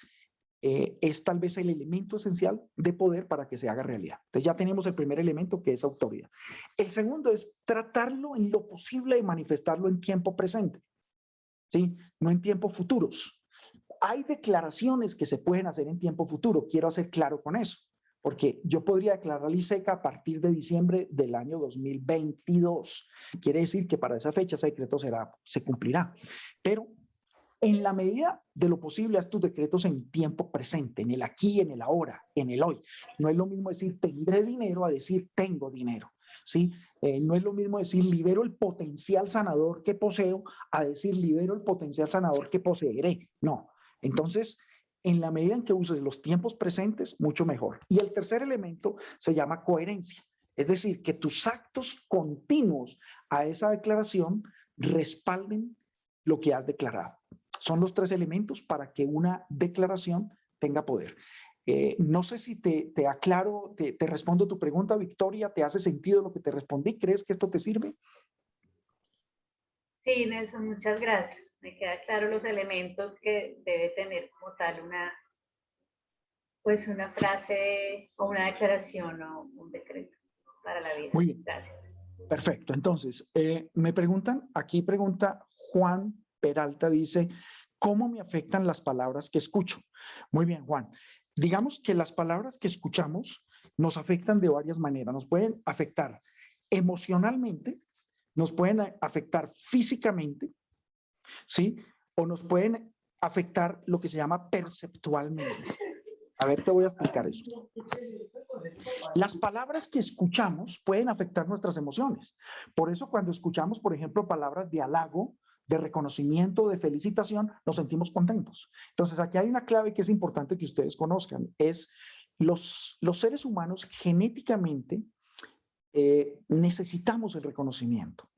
es tal vez el elemento esencial de poder para que se haga realidad. Entonces ya tenemos el primer elemento, que es autoridad. El segundo es tratarlo en lo posible de manifestarlo en tiempo presente, ¿sí? No en tiempos futuros. Hay declaraciones que se pueden hacer en tiempo futuro, quiero hacer claro con eso, porque yo podría declarar ley seca a partir de diciembre del año 2022. Quiere decir que para esa fecha ese decreto se cumplirá. Pero en la medida de lo posible, haz tus decretos en tiempo presente, en el aquí, en el ahora, en el hoy. No es lo mismo decir tendré dinero a decir tengo dinero, ¿sí? No es lo mismo decir libero el potencial sanador que poseo a decir libero el potencial sanador que poseeré. No. Entonces, en la medida en que uses los tiempos presentes, mucho mejor. Y el tercer elemento se llama coherencia. Es decir, que tus actos continuos a esa declaración respalden lo que has declarado. Son los 3 elementos para que una declaración tenga poder. No sé si te aclaro, te respondo tu pregunta, Victoria. ¿Te hace sentido lo que te respondí? ¿Crees que esto te sirve? Sí, Nelson, muchas gracias. Me queda claro los elementos que debe tener como tal pues una frase o una declaración o un decreto para la vida. Muy bien. Gracias. Perfecto. Entonces, me preguntan, aquí pregunta Juan Peralta, dice, ¿cómo me afectan las palabras que escucho? Muy bien, Juan. Digamos que las palabras que escuchamos nos afectan de varias maneras. Nos pueden afectar emocionalmente, nos pueden afectar físicamente, ¿sí? O nos pueden afectar lo que se llama perceptualmente. A ver, te voy a explicar eso. Las palabras que escuchamos pueden afectar nuestras emociones. Por eso cuando escuchamos, por ejemplo, palabras de halago, de reconocimiento, de felicitación, nos sentimos contentos. Entonces, aquí hay una clave que es importante que ustedes conozcan. Es los seres humanos genéticamente necesitamos el reconocimiento.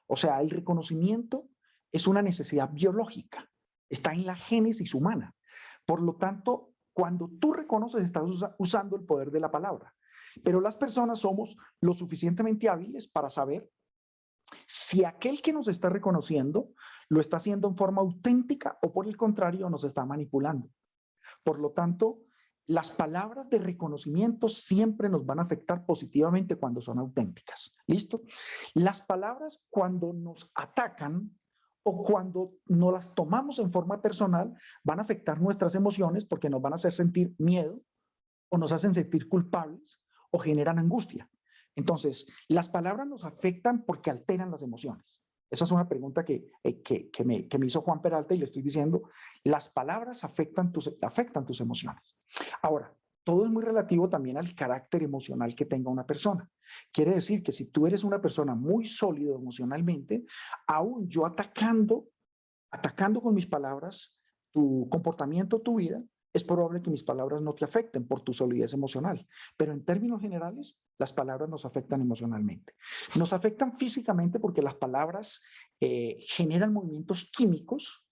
O sea, el reconocimiento es una necesidad biológica. Está en la génesis humana. Por lo tanto, cuando tú reconoces, estás usando el poder de la palabra. Pero las personas somos lo suficientemente hábiles para saber si aquel que nos está reconociendo lo está haciendo en forma auténtica o por el contrario nos está manipulando. Por lo tanto, las palabras de reconocimiento siempre nos van a afectar positivamente cuando son auténticas. ¿Listo? Las palabras cuando nos atacan o cuando no las tomamos en forma personal van a afectar nuestras emociones porque nos van a hacer sentir miedo o nos hacen sentir culpables o generan angustia. Entonces, las palabras nos afectan porque alteran las emociones. Esa es una pregunta que me hizo Juan Peralta y le estoy diciendo, las palabras afectan tus emociones. Ahora, todo es muy relativo también al carácter emocional que tenga una persona. Quiere decir que si tú eres una persona muy sólida emocionalmente, aún yo atacando con mis palabras tu comportamiento, tu vida, es probable que mis palabras no te afecten por tu solidez emocional. Pero en términos generales, las palabras nos afectan emocionalmente. Nos afectan físicamente porque las palabras generan movimientos químicos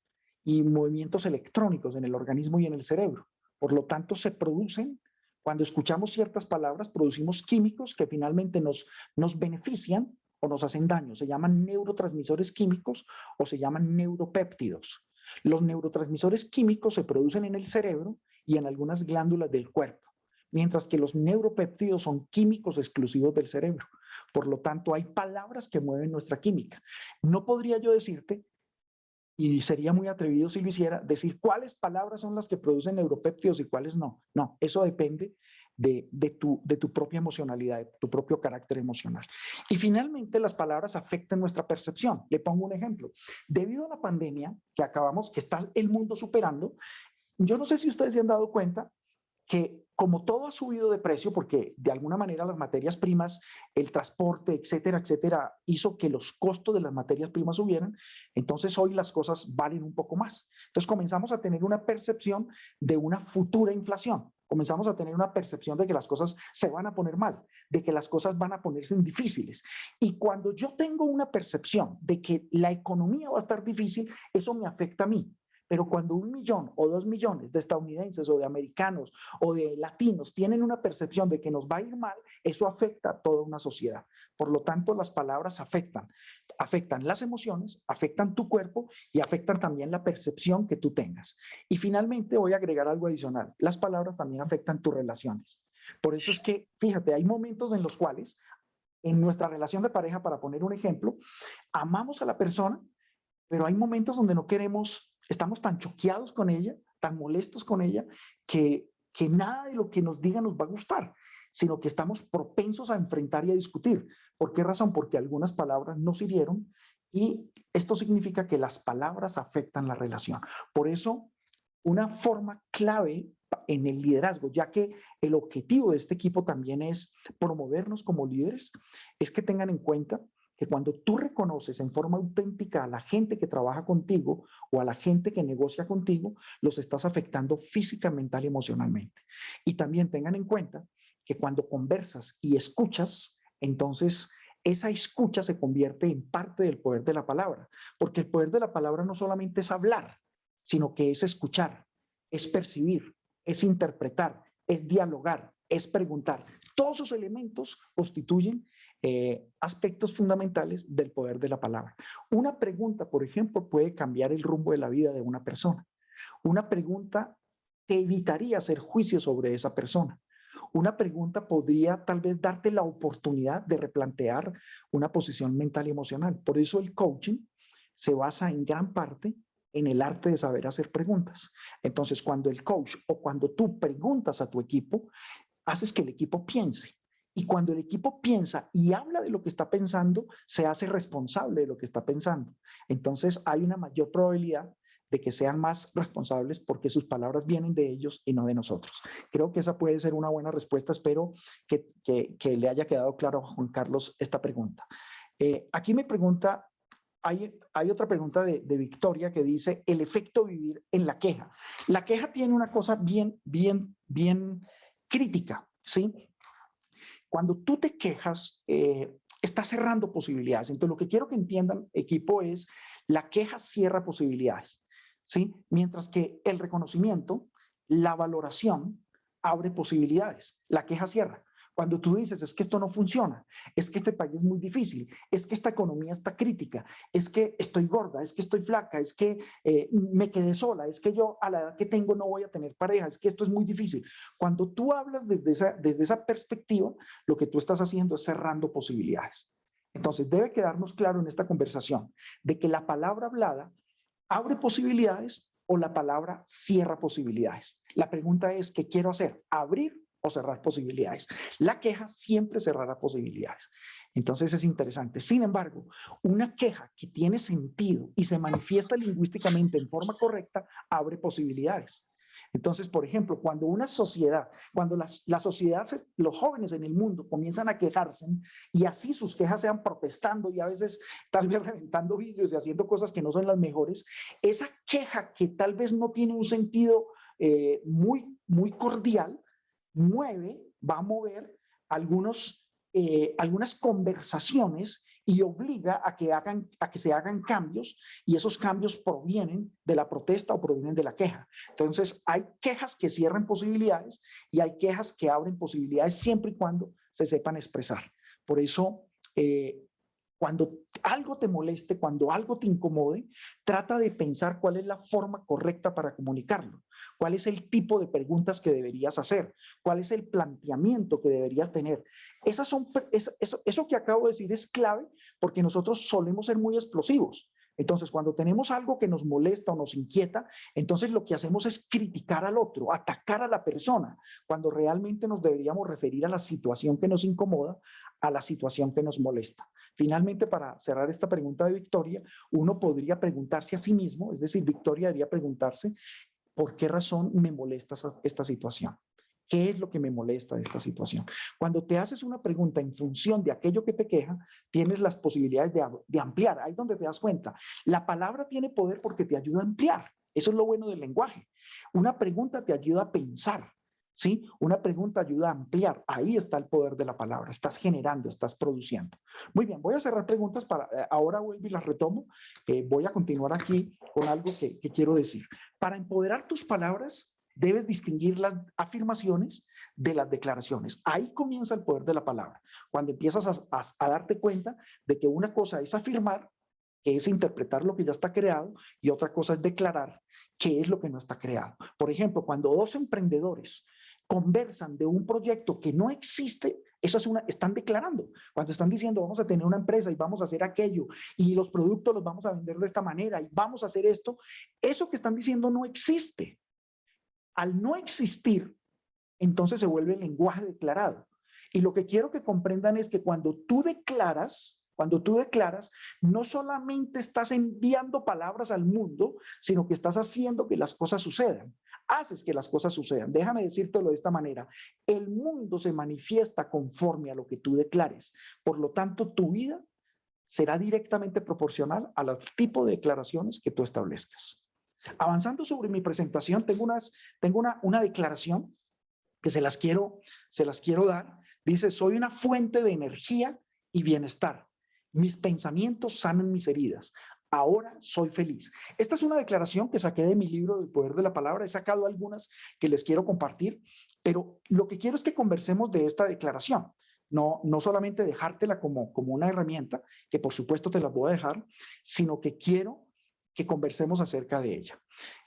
y movimientos electrónicos en el organismo y en el cerebro. Por lo tanto, se producen, cuando escuchamos ciertas palabras, producimos químicos que finalmente nos benefician o nos hacen daño. Se llaman neurotransmisores químicos o se llaman neuropéptidos. Los neurotransmisores químicos se producen en el cerebro y en algunas glándulas del cuerpo, mientras que los neuropéptidos son químicos exclusivos del cerebro. Por lo tanto, hay palabras que mueven nuestra química. No podría yo decirte, y sería muy atrevido si lo hiciera, decir cuáles palabras son las que producen neuropéptidos y cuáles no. No, eso depende de tu propia emocionalidad, de tu propio carácter emocional. Y finalmente, las palabras afectan nuestra percepción. Le pongo un ejemplo. Debido a la pandemia que está el mundo superando, yo no sé si ustedes se han dado cuenta que como todo ha subido de precio, porque de alguna manera las materias primas, el transporte, etcétera, etcétera, hizo que los costos de las materias primas subieran, entonces hoy las cosas valen un poco más. Entonces comenzamos a tener una percepción de una futura inflación. Comenzamos a tener una percepción de que las cosas se van a poner mal, de que las cosas van a ponerse difíciles. Y cuando yo tengo una percepción de que la economía va a estar difícil, eso me afecta a mí. Pero cuando 1 millón o 2 millones de estadounidenses o de americanos o de latinos tienen una percepción de que nos va a ir mal, eso afecta a toda una sociedad. Por lo tanto, las palabras afectan las emociones, afectan tu cuerpo y afectan también la percepción que tú tengas. Y finalmente voy a agregar algo adicional. Las palabras también afectan tus relaciones. Por eso es que, fíjate, hay momentos en los cuales en nuestra relación de pareja, para poner un ejemplo, amamos a la persona, pero hay momentos donde no queremos, estamos tan choqueados con ella, tan molestos con ella, que nada de lo que nos diga nos va a gustar, sino que estamos propensos a enfrentar y a discutir. ¿Por qué razón? Porque algunas palabras nos hirieron y esto significa que las palabras afectan la relación. Por eso, una forma clave en el liderazgo, ya que el objetivo de este equipo también es promovernos como líderes, es que tengan en cuenta que cuando tú reconoces en forma auténtica a la gente que trabaja contigo o a la gente que negocia contigo, los estás afectando física, mental y emocionalmente. Y también tengan en cuenta que cuando conversas y escuchas, entonces esa escucha se convierte en parte del poder de la palabra, porque el poder de la palabra no solamente es hablar, sino que es escuchar, es percibir, es interpretar, es dialogar, es preguntar. Todos esos elementos constituyen aspectos fundamentales del poder de la palabra. Una pregunta, por ejemplo, puede cambiar el rumbo de la vida de una persona. Una pregunta te evitaría hacer juicio sobre esa persona. Una pregunta podría tal vez darte la oportunidad de replantear una posición mental y emocional. Por eso el coaching se basa en gran parte en el arte de saber hacer preguntas. Entonces, cuando el coach o cuando tú preguntas a tu equipo, haces que el equipo piense. Y cuando el equipo piensa y habla de lo que está pensando, se hace responsable de lo que está pensando. Entonces, hay una mayor probabilidad de que sean más responsables porque sus palabras vienen de ellos y no de nosotros. Creo que esa puede ser una buena respuesta. Espero que le haya quedado claro a Juan Carlos esta pregunta. Aquí me pregunta, hay otra pregunta de Victoria que dice, el efecto vivir en la queja. La queja tiene una cosa bien crítica, ¿sí? Cuando tú te quejas, estás cerrando posibilidades. Entonces, lo que quiero que entiendan, equipo, es la queja cierra posibilidades, ¿sí? Mientras que el reconocimiento, la valoración, abre posibilidades. La queja cierra. Cuando tú dices, es que esto no funciona, es que este país es muy difícil, es que esta economía está crítica, es que estoy gorda, es que estoy flaca, es que me quedé sola, es que yo a la edad que tengo no voy a tener pareja, es que esto es muy difícil. Cuando tú hablas desde esa perspectiva, lo que tú estás haciendo es cerrando posibilidades. Entonces, debe quedarnos claro en esta conversación de que la palabra hablada abre posibilidades o la palabra cierra posibilidades. La pregunta es, ¿qué quiero hacer? ¿Abrir o cerrar posibilidades? La queja siempre cerrará posibilidades. Entonces es interesante. Sin embargo, una queja que tiene sentido y se manifiesta lingüísticamente en forma correcta, abre posibilidades. Entonces, por ejemplo, cuando una sociedad, cuando la sociedad, los jóvenes en el mundo comienzan a quejarse y así sus quejas sean protestando y a veces tal vez reventando vidrios y haciendo cosas que no son las mejores, esa queja que tal vez no tiene un sentido muy cordial, va a mover algunas conversaciones y obliga a que se hagan cambios, y esos cambios provienen de la protesta o provienen de la queja. Entonces, hay quejas que cierran posibilidades y hay quejas que abren posibilidades siempre y cuando se sepan expresar. Por eso, cuando algo te moleste, cuando algo te incomode, trata de pensar cuál es la forma correcta para comunicarlo. ¿Cuál es el tipo de preguntas que deberías hacer? ¿Cuál es el planteamiento que deberías tener? Eso que acabo de decir es clave porque nosotros solemos ser muy explosivos. Entonces, cuando tenemos algo que nos molesta o nos inquieta, entonces lo que hacemos es criticar al otro, atacar a la persona, cuando realmente nos deberíamos referir a la situación que nos incomoda, a la situación que nos molesta. Finalmente, para cerrar esta pregunta de Victoria, uno podría preguntarse a sí mismo, es decir, Victoria debería preguntarse, ¿por qué razón me molesta esta situación? ¿Qué es lo que me molesta de esta situación? Cuando te haces una pregunta en función de aquello que te queja, tienes las posibilidades de ampliar. Ahí es donde te das cuenta. La palabra tiene poder porque te ayuda a ampliar. Eso es lo bueno del lenguaje. Una pregunta te ayuda a pensar, ¿sí? Una pregunta ayuda a ampliar. Ahí está el poder de la palabra. Estás generando, estás produciendo. Muy bien, voy a cerrar preguntas. Ahora vuelvo y las retomo. Voy a continuar aquí con algo que quiero decir. Para empoderar tus palabras, debes distinguir las afirmaciones de las declaraciones. Ahí comienza el poder de la palabra. Cuando empiezas a darte cuenta de que una cosa es afirmar, que es interpretar lo que ya está creado, y otra cosa es declarar qué es lo que no está creado. Por ejemplo, cuando dos emprendedores conversan de un proyecto que no existe, están declarando. Cuando están diciendo vamos a tener una empresa y vamos a hacer aquello y los productos los vamos a vender de esta manera y vamos a hacer esto, eso que están diciendo no existe. Al no existir, entonces se vuelve el lenguaje declarado. Y lo que quiero que comprendan es que cuando tú declaras, no solamente estás enviando palabras al mundo, sino que estás haciendo que las cosas sucedan. Haces que las cosas sucedan. Déjame decírtelo de esta manera. El mundo se manifiesta conforme a lo que tú declares. Por lo tanto, tu vida será directamente proporcional al tipo de declaraciones que tú establezcas. Avanzando sobre mi presentación, tengo una declaración que se las quiero dar. Dice, soy una fuente de energía y bienestar. Mis pensamientos sanan mis heridas. Ahora soy feliz. Esta es una declaración que saqué de mi libro del poder de la palabra. He sacado algunas que les quiero compartir, pero lo que quiero es que conversemos de esta declaración. No solamente dejártela como una herramienta, que por supuesto te la voy a dejar, sino que quiero que conversemos acerca de ella.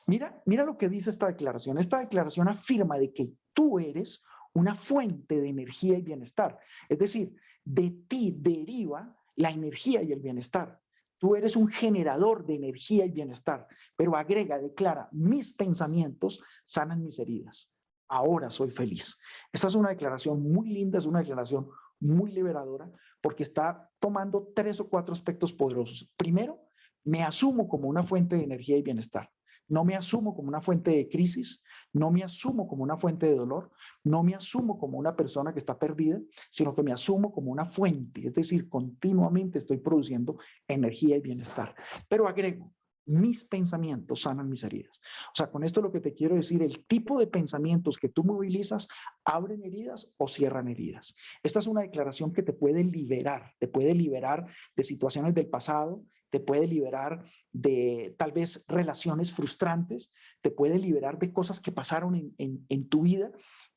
Mira lo que dice esta declaración. Esta declaración afirma de que tú eres una fuente de energía y bienestar. Es decir, de ti deriva la energía y el bienestar. Tú eres un generador de energía y bienestar, pero agrega, declara, mis pensamientos sanan mis heridas. Ahora soy feliz. Esta es una declaración muy linda, es una declaración muy liberadora, porque está tomando 3 o 4 aspectos poderosos. Primero, me asumo como una fuente de energía y bienestar. No me asumo como una fuente de crisis, no me asumo como una fuente de dolor, no me asumo como una persona que está perdida, sino que me asumo como una fuente, es decir, continuamente estoy produciendo energía y bienestar. Pero agrego, mis pensamientos sanan mis heridas. O sea, con esto lo que te quiero decir, el tipo de pensamientos que tú movilizas abren heridas o cierran heridas. Esta es una declaración que te puede liberar de situaciones del pasado, te puede liberar de tal vez relaciones frustrantes, te puede liberar de cosas que pasaron en tu vida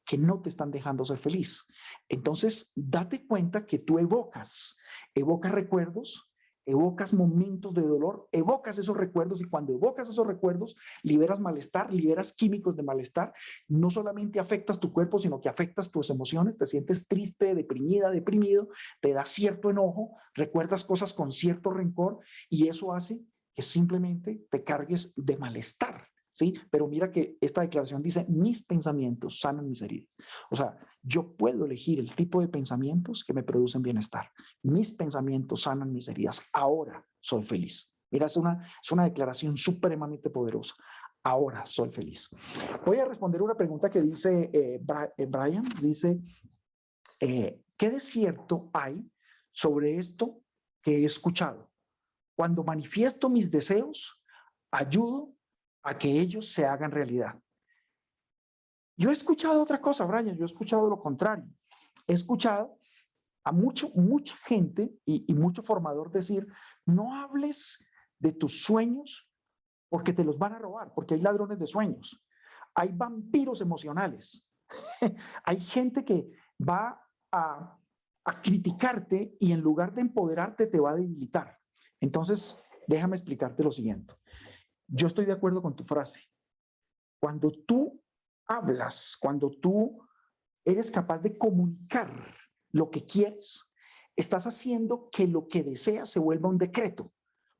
que no te están dejando ser feliz. Entonces, date cuenta que tú evocas recuerdos, evocas momentos de dolor, evocas esos recuerdos y cuando evocas esos recuerdos, liberas malestar, liberas químicos de malestar, no solamente afectas tu cuerpo, sino que afectas tus emociones, te sientes triste, deprimida, deprimido, te da cierto enojo, recuerdas cosas con cierto rencor y eso hace que simplemente te cargues de malestar. ¿Sí? Pero mira que esta declaración dice, mis pensamientos sanan mis heridas. O sea, yo puedo elegir el tipo de pensamientos que me producen bienestar. Mis pensamientos sanan mis heridas. Ahora soy feliz. Mira, es una declaración supremamente poderosa. Ahora soy feliz. Voy a responder una pregunta que dice Brian. Dice, ¿qué de cierto hay sobre esto que he escuchado? Cuando manifiesto mis deseos, ayudo a que ellos se hagan realidad. Yo he escuchado otra cosa, Brian, yo he escuchado lo contrario. He escuchado a mucha gente y mucho formador decir, no hables de tus sueños porque te los van a robar, porque hay ladrones de sueños, hay vampiros emocionales, hay gente que va a criticarte y en lugar de empoderarte te va a debilitar. Entonces, déjame explicarte lo siguiente. Yo estoy de acuerdo con tu frase. Cuando tú hablas, cuando tú eres capaz de comunicar lo que quieres, estás haciendo que lo que deseas se vuelva un decreto.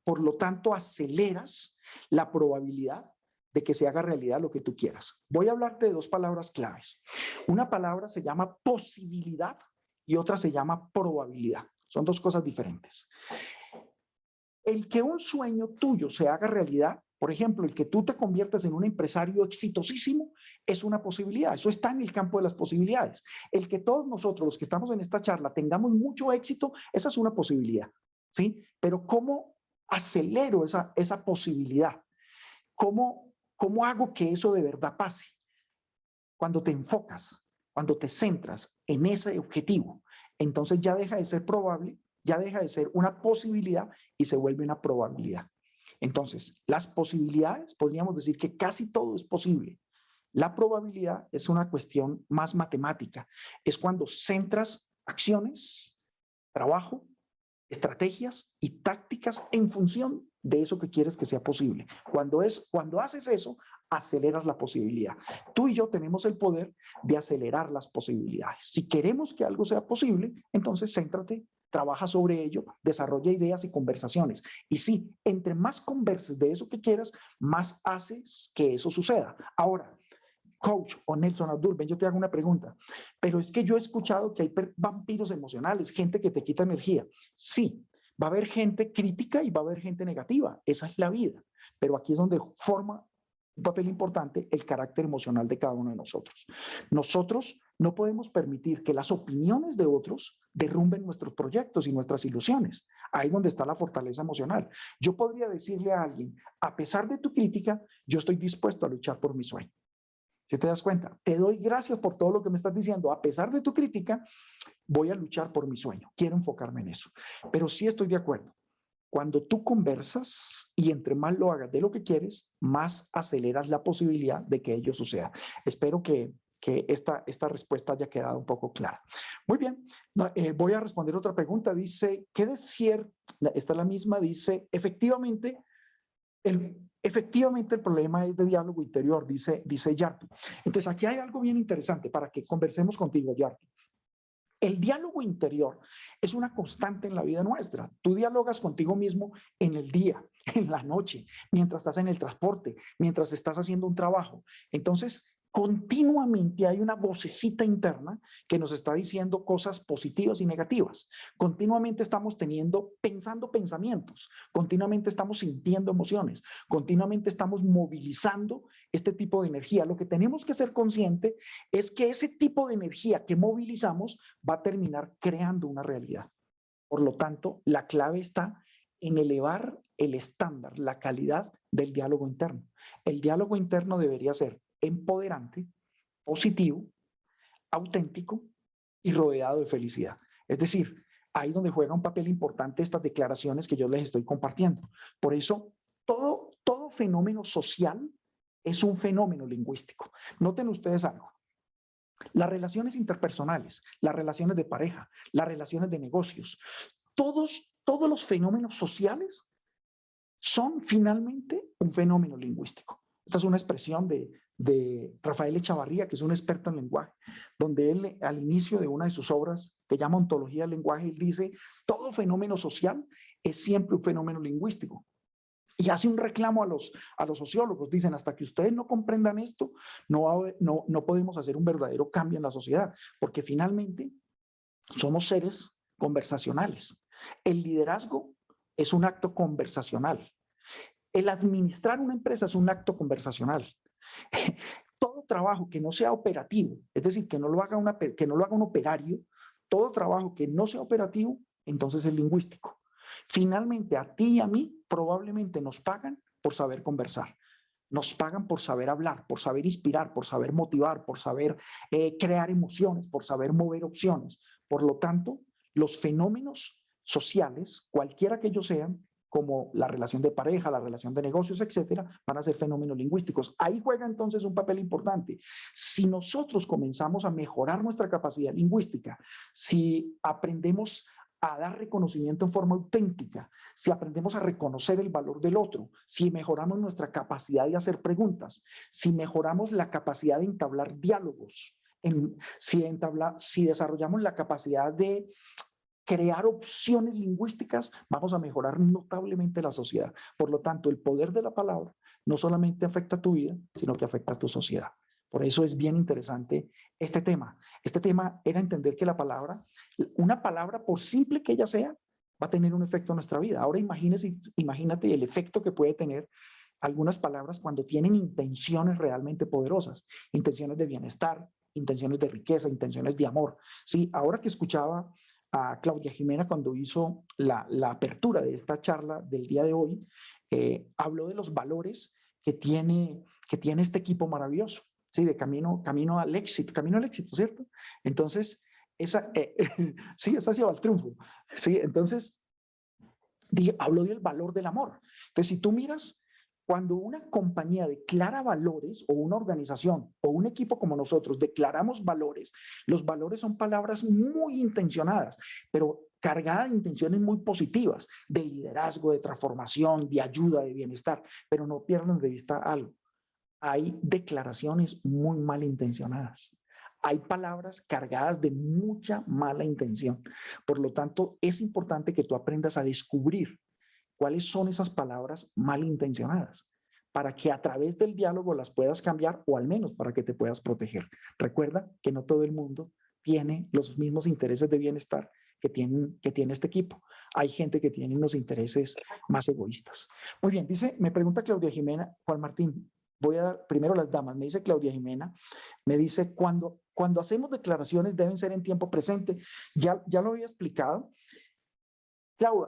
Por lo tanto, aceleras la probabilidad de que se haga realidad lo que tú quieras. Voy a hablarte de 2 palabras claves. Una palabra se llama posibilidad y otra se llama probabilidad. Son 2 cosas diferentes. El que un sueño tuyo se haga realidad, por ejemplo, el que tú te conviertas en un empresario exitosísimo, es una posibilidad. Eso está en el campo de las posibilidades. El que todos nosotros, los que estamos en esta charla, tengamos mucho éxito, esa es una posibilidad, ¿sí? Pero ¿cómo acelero esa posibilidad? ¿Cómo hago que eso de verdad pase? Cuando te enfocas, cuando te centras en ese objetivo, entonces ya deja de ser probable, ya deja de ser una posibilidad y se vuelve una probabilidad. Entonces, las posibilidades, podríamos decir que casi todo es posible. La probabilidad es una cuestión más matemática. Es cuando centras acciones, trabajo, estrategias y tácticas en función de eso que quieres que sea posible. Cuando haces eso, aceleras la posibilidad. Tú y yo tenemos el poder de acelerar las posibilidades. Si queremos que algo sea posible, entonces céntrate, trabaja sobre ello, desarrolla ideas y conversaciones. Y sí, entre más converses de eso que quieras, más haces que eso suceda. Ahora, Coach o Nelson Abdul, ven, yo te hago una pregunta, pero es que yo he escuchado que hay vampiros emocionales, gente que te quita energía. Sí, va a haber gente crítica y va a haber gente negativa, esa es la vida, pero aquí es donde forma un papel importante el carácter emocional de cada uno de nosotros. Nosotros no podemos permitir que las opiniones de otros derrumben nuestros proyectos y nuestras ilusiones. Ahí es donde está la fortaleza emocional. Yo podría decirle a alguien, a pesar de tu crítica, yo estoy dispuesto a luchar por mi sueño. ¿Sí te das cuenta? Te doy gracias por todo lo que me estás diciendo. A pesar de tu crítica, voy a luchar por mi sueño. Quiero enfocarme en eso. Pero sí estoy de acuerdo. Cuando tú conversas y entre más lo hagas de lo que quieres, más aceleras la posibilidad de que ello suceda. Espero que esta respuesta haya quedado un poco clara. Muy bien, voy a responder otra pregunta. Dice, ¿qué de cierto? Esta es la misma, dice, efectivamente el problema es de diálogo interior, dice Yartu. Entonces, aquí hay algo bien interesante para que conversemos contigo, Yartu. El diálogo interior es una constante en la vida nuestra. Tú dialogas contigo mismo en el día, en la noche, mientras estás en el transporte, mientras estás haciendo un trabajo. Entonces, continuamente hay una vocecita interna que nos está diciendo cosas positivas y negativas. Continuamente estamos pensando pensamientos, continuamente estamos sintiendo emociones, continuamente estamos movilizando este tipo de energía. Lo que tenemos que ser consciente es que ese tipo de energía que movilizamos va a terminar creando una realidad. Por lo tanto, la clave está en elevar el estándar, la calidad del diálogo interno. El diálogo interno debería ser empoderante, positivo, auténtico y rodeado de felicidad. Es decir, ahí donde juega un papel importante estas declaraciones que yo les estoy compartiendo. Por eso, todo fenómeno social es un fenómeno lingüístico. Noten ustedes algo. Las relaciones interpersonales, las relaciones de pareja, las relaciones de negocios, todos los fenómenos sociales son finalmente un fenómeno lingüístico. Esta es una expresión de Rafael Echavarría, que es un experto en lenguaje, donde él al inicio de una de sus obras, que llama Ontología del Lenguaje, él dice, todo fenómeno social es siempre un fenómeno lingüístico. Y hace un reclamo a los sociólogos. Dicen, hasta que ustedes no comprendan esto, no podemos hacer un verdadero cambio en la sociedad, porque finalmente somos seres conversacionales. El liderazgo es un acto conversacional. El administrar una empresa es un acto conversacional. Todo trabajo que no sea operativo, es decir, que no lo haga un operario, todo trabajo que no sea operativo, entonces es lingüístico. Finalmente, a ti y a mí probablemente nos pagan por saber conversar. Nos pagan por saber hablar, por saber inspirar, por saber motivar, por saber crear emociones, por saber mover opciones. Por lo tanto, los fenómenos sociales, cualquiera que ellos sean, como la relación de pareja, la relación de negocios, etcétera, van a ser fenómenos lingüísticos. Ahí juega entonces un papel importante. Si nosotros comenzamos a mejorar nuestra capacidad lingüística, si aprendemos a dar reconocimiento en forma auténtica, si aprendemos a reconocer el valor del otro, si mejoramos nuestra capacidad de hacer preguntas, si mejoramos la capacidad de entablar diálogos, si desarrollamos la capacidad de crear opciones lingüísticas, vamos a mejorar notablemente la sociedad. Por lo tanto, el poder de la palabra no solamente afecta a tu vida, sino que afecta a tu sociedad. Por eso es bien interesante este tema. Este tema era entender que una palabra, por simple que ella sea, va a tener un efecto en nuestra vida. Ahora imagínate el efecto que puede tener algunas palabras cuando tienen intenciones realmente poderosas, intenciones de bienestar, intenciones de riqueza, intenciones de amor. Sí, ahora que escuchaba a Claudia Jimena cuando hizo la apertura de esta charla del día de hoy, habló de los valores que tiene este equipo maravilloso, ¿sí? De camino al éxito, ¿cierto? Entonces, sí, esa hacia el triunfo, ¿sí? Entonces, habló del valor del amor. Entonces, si tú miras, cuando una compañía declara valores, o una organización, o un equipo como nosotros, declaramos valores, los valores son palabras muy intencionadas, pero cargadas de intenciones muy positivas, de liderazgo, de transformación, de ayuda, de bienestar, pero no pierdan de vista algo. Hay declaraciones muy malintencionadas. Hay palabras cargadas de mucha mala intención. Por lo tanto, es importante que tú aprendas a descubrir cuáles son esas palabras malintencionadas, para que a través del diálogo las puedas cambiar, o al menos para que te puedas proteger. Recuerda que no todo el mundo tiene los mismos intereses de bienestar que tiene este equipo. Hay gente que tiene unos intereses más egoístas. Muy bien, me pregunta Claudia Jimena, Juan Martín, voy a dar primero las damas. Me dice Claudia Jimena, me dice, cuando hacemos declaraciones deben ser en tiempo presente. Ya lo había explicado. Claudia,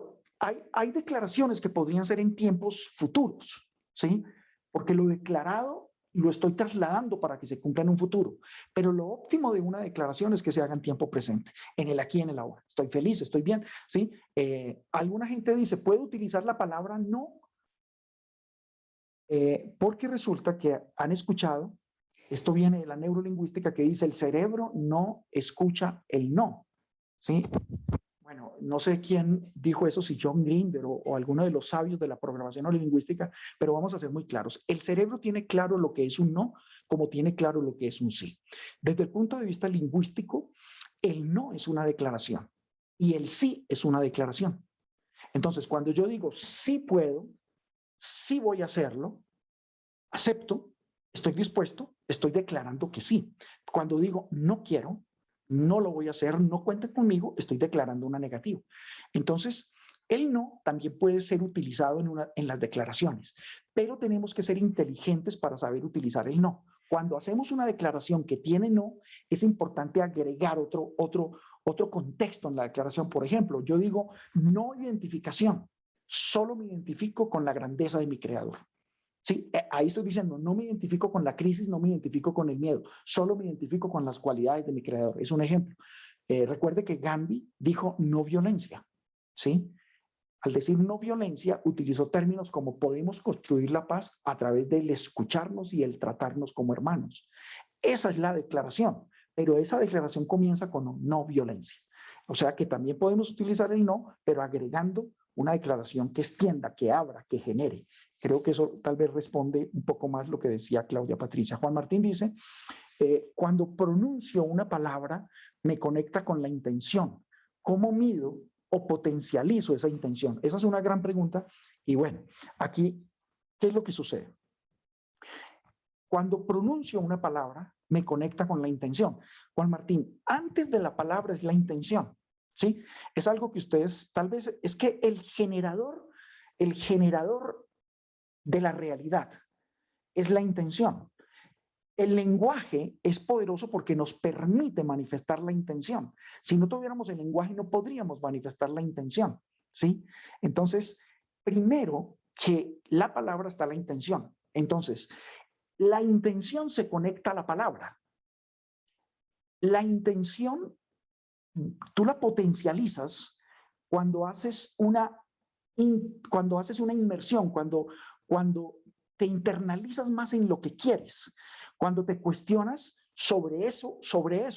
hay declaraciones que podrían ser en tiempos futuros, ¿sí? Porque lo declarado lo estoy trasladando para que se cumpla en un futuro. Pero lo óptimo de una declaración es que se haga en tiempo presente, en el aquí y en el ahora. Estoy feliz, estoy bien, ¿sí? Alguna gente dice, ¿puedo utilizar la palabra no? Porque resulta que han escuchado, esto viene de la neurolingüística, que dice el cerebro no escucha el no, ¿sí? Bueno, no sé quién dijo eso, si John Grinder o alguno de los sabios de la programación neurolingüística, pero vamos a ser muy claros. El cerebro tiene claro lo que es un no, como tiene claro lo que es un sí. Desde el punto de vista lingüístico, el no es una declaración y el sí es una declaración. Entonces, cuando yo digo sí puedo, sí voy a hacerlo, acepto, estoy dispuesto, estoy declarando que sí. Cuando digo no quiero, no lo voy a hacer, no cuenten conmigo, estoy declarando una negativa. Entonces, el no también puede ser utilizado en las declaraciones, pero tenemos que ser inteligentes para saber utilizar el no. Cuando hacemos una declaración que tiene no, es importante agregar otro contexto en la declaración. Por ejemplo, yo digo no identificación, solo me identifico con la grandeza de mi creador. Sí, ahí estoy diciendo, no me identifico con la crisis, no me identifico con el miedo, solo me identifico con las cualidades de mi creador. Es un ejemplo. Recuerde que Gandhi dijo no violencia, ¿sí? Al decir no violencia, utilizó términos como podemos construir la paz a través del escucharnos y el tratarnos como hermanos. Esa es la declaración, pero esa declaración comienza con no violencia. O sea que también podemos utilizar el no, pero agregando una declaración que extienda, que abra, que genere. Creo que eso tal vez responde un poco más lo que decía Claudia Patricia. Juan Martín dice, cuando pronuncio una palabra, me conecta con la intención. ¿Cómo mido o potencializo esa intención? Esa es una gran pregunta. Y bueno, aquí, ¿qué es lo que sucede? Cuando pronuncio una palabra, me conecta con la intención. Juan Martín, antes de la palabra es la intención, ¿sí? Es algo que ustedes, tal vez, es que el generador de la realidad es la intención. El lenguaje es poderoso porque nos permite manifestar la intención. Si no tuviéramos el lenguaje, no podríamos manifestar la intención, ¿sí? Entonces, primero que la palabra está la intención. Entonces, la intención se conecta a la palabra. La intención, tú la potencializas cuando haces una inmersión, cuando te internalizas más en lo que quieres, cuando te cuestionas sobre eso.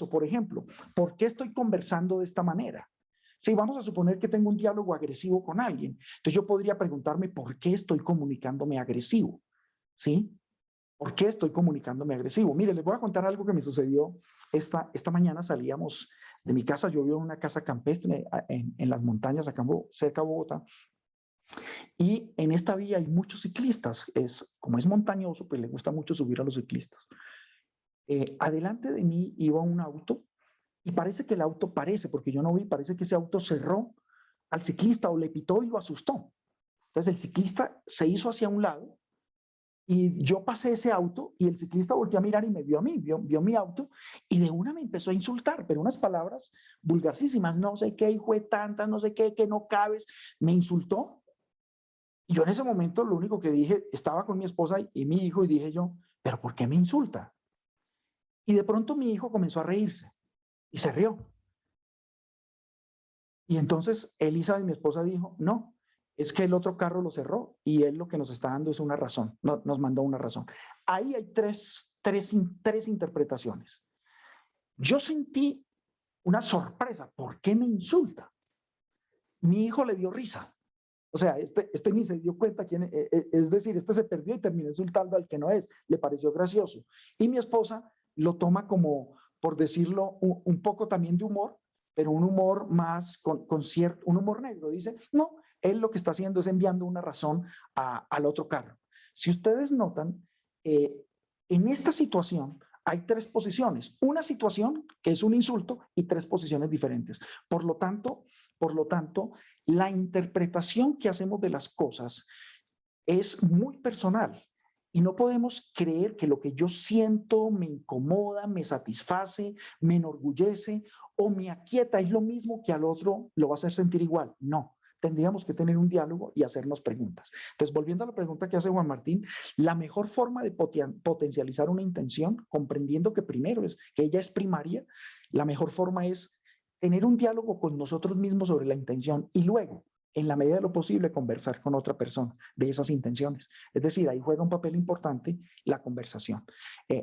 Por ejemplo, ¿por qué estoy conversando de esta manera? Si vamos a suponer que tengo un diálogo agresivo con alguien, entonces yo podría preguntarme por qué estoy comunicándome agresivo, ¿sí? ¿Por qué estoy comunicándome agresivo? Mire, les voy a contar algo que me sucedió esta mañana. Salíamos de mi casa, yo vivo en una casa campestre en las montañas, acá cerca de Bogotá, y en esta vía hay muchos ciclistas. Como es montañoso, pues le gusta mucho subir a los ciclistas. Adelante de mí iba un auto y parece que el auto porque yo no vi, parece que ese auto cerró al ciclista o le pitó y lo asustó. Entonces el ciclista se hizo hacia un lado y yo pasé ese auto y el ciclista volvió a mirar y me vio a mí, vio mi auto y de una me empezó a insultar, pero unas palabras vulgarísimas, no sé qué, hijo de tanta, no sé qué, que no cabes, me insultó. Y yo en ese momento lo único que dije, estaba con mi esposa y mi hijo y dije yo, ¿pero por qué me insulta? Y de pronto mi hijo comenzó a reírse y se rió. Y entonces Elisa, mi esposa, dijo, no, es que el otro carro lo cerró y él lo que nos está dando es una razón, nos mandó una razón. Ahí hay tres interpretaciones. Yo sentí una sorpresa, ¿por qué me insulta? Mi hijo le dio risa. O sea, este ni se dio cuenta quién es decir, este se perdió y terminó insultando al que no es. Le pareció gracioso. Y mi esposa lo toma como, por decirlo, un poco también de humor, pero un humor más con cierto, un humor negro. Dice, no, él lo que está haciendo es enviando una razón al otro carro. Si ustedes notan, en esta situación hay tres posiciones. Una situación que es un insulto y tres posiciones diferentes. Por lo tanto, la interpretación que hacemos de las cosas es muy personal y no podemos creer que lo que yo siento me incomoda, me satisface, me enorgullece o me aquieta es lo mismo que al otro lo va a hacer sentir igual. No, tendríamos que tener un diálogo y hacernos preguntas. Entonces, volviendo a la pregunta que hace Juan Martín, la mejor forma de potencializar una intención, comprendiendo que primero es que ella es primaria, la mejor forma es tener un diálogo con nosotros mismos sobre la intención y luego, en la medida de lo posible, conversar con otra persona de esas intenciones. Es decir, ahí juega un papel importante la conversación.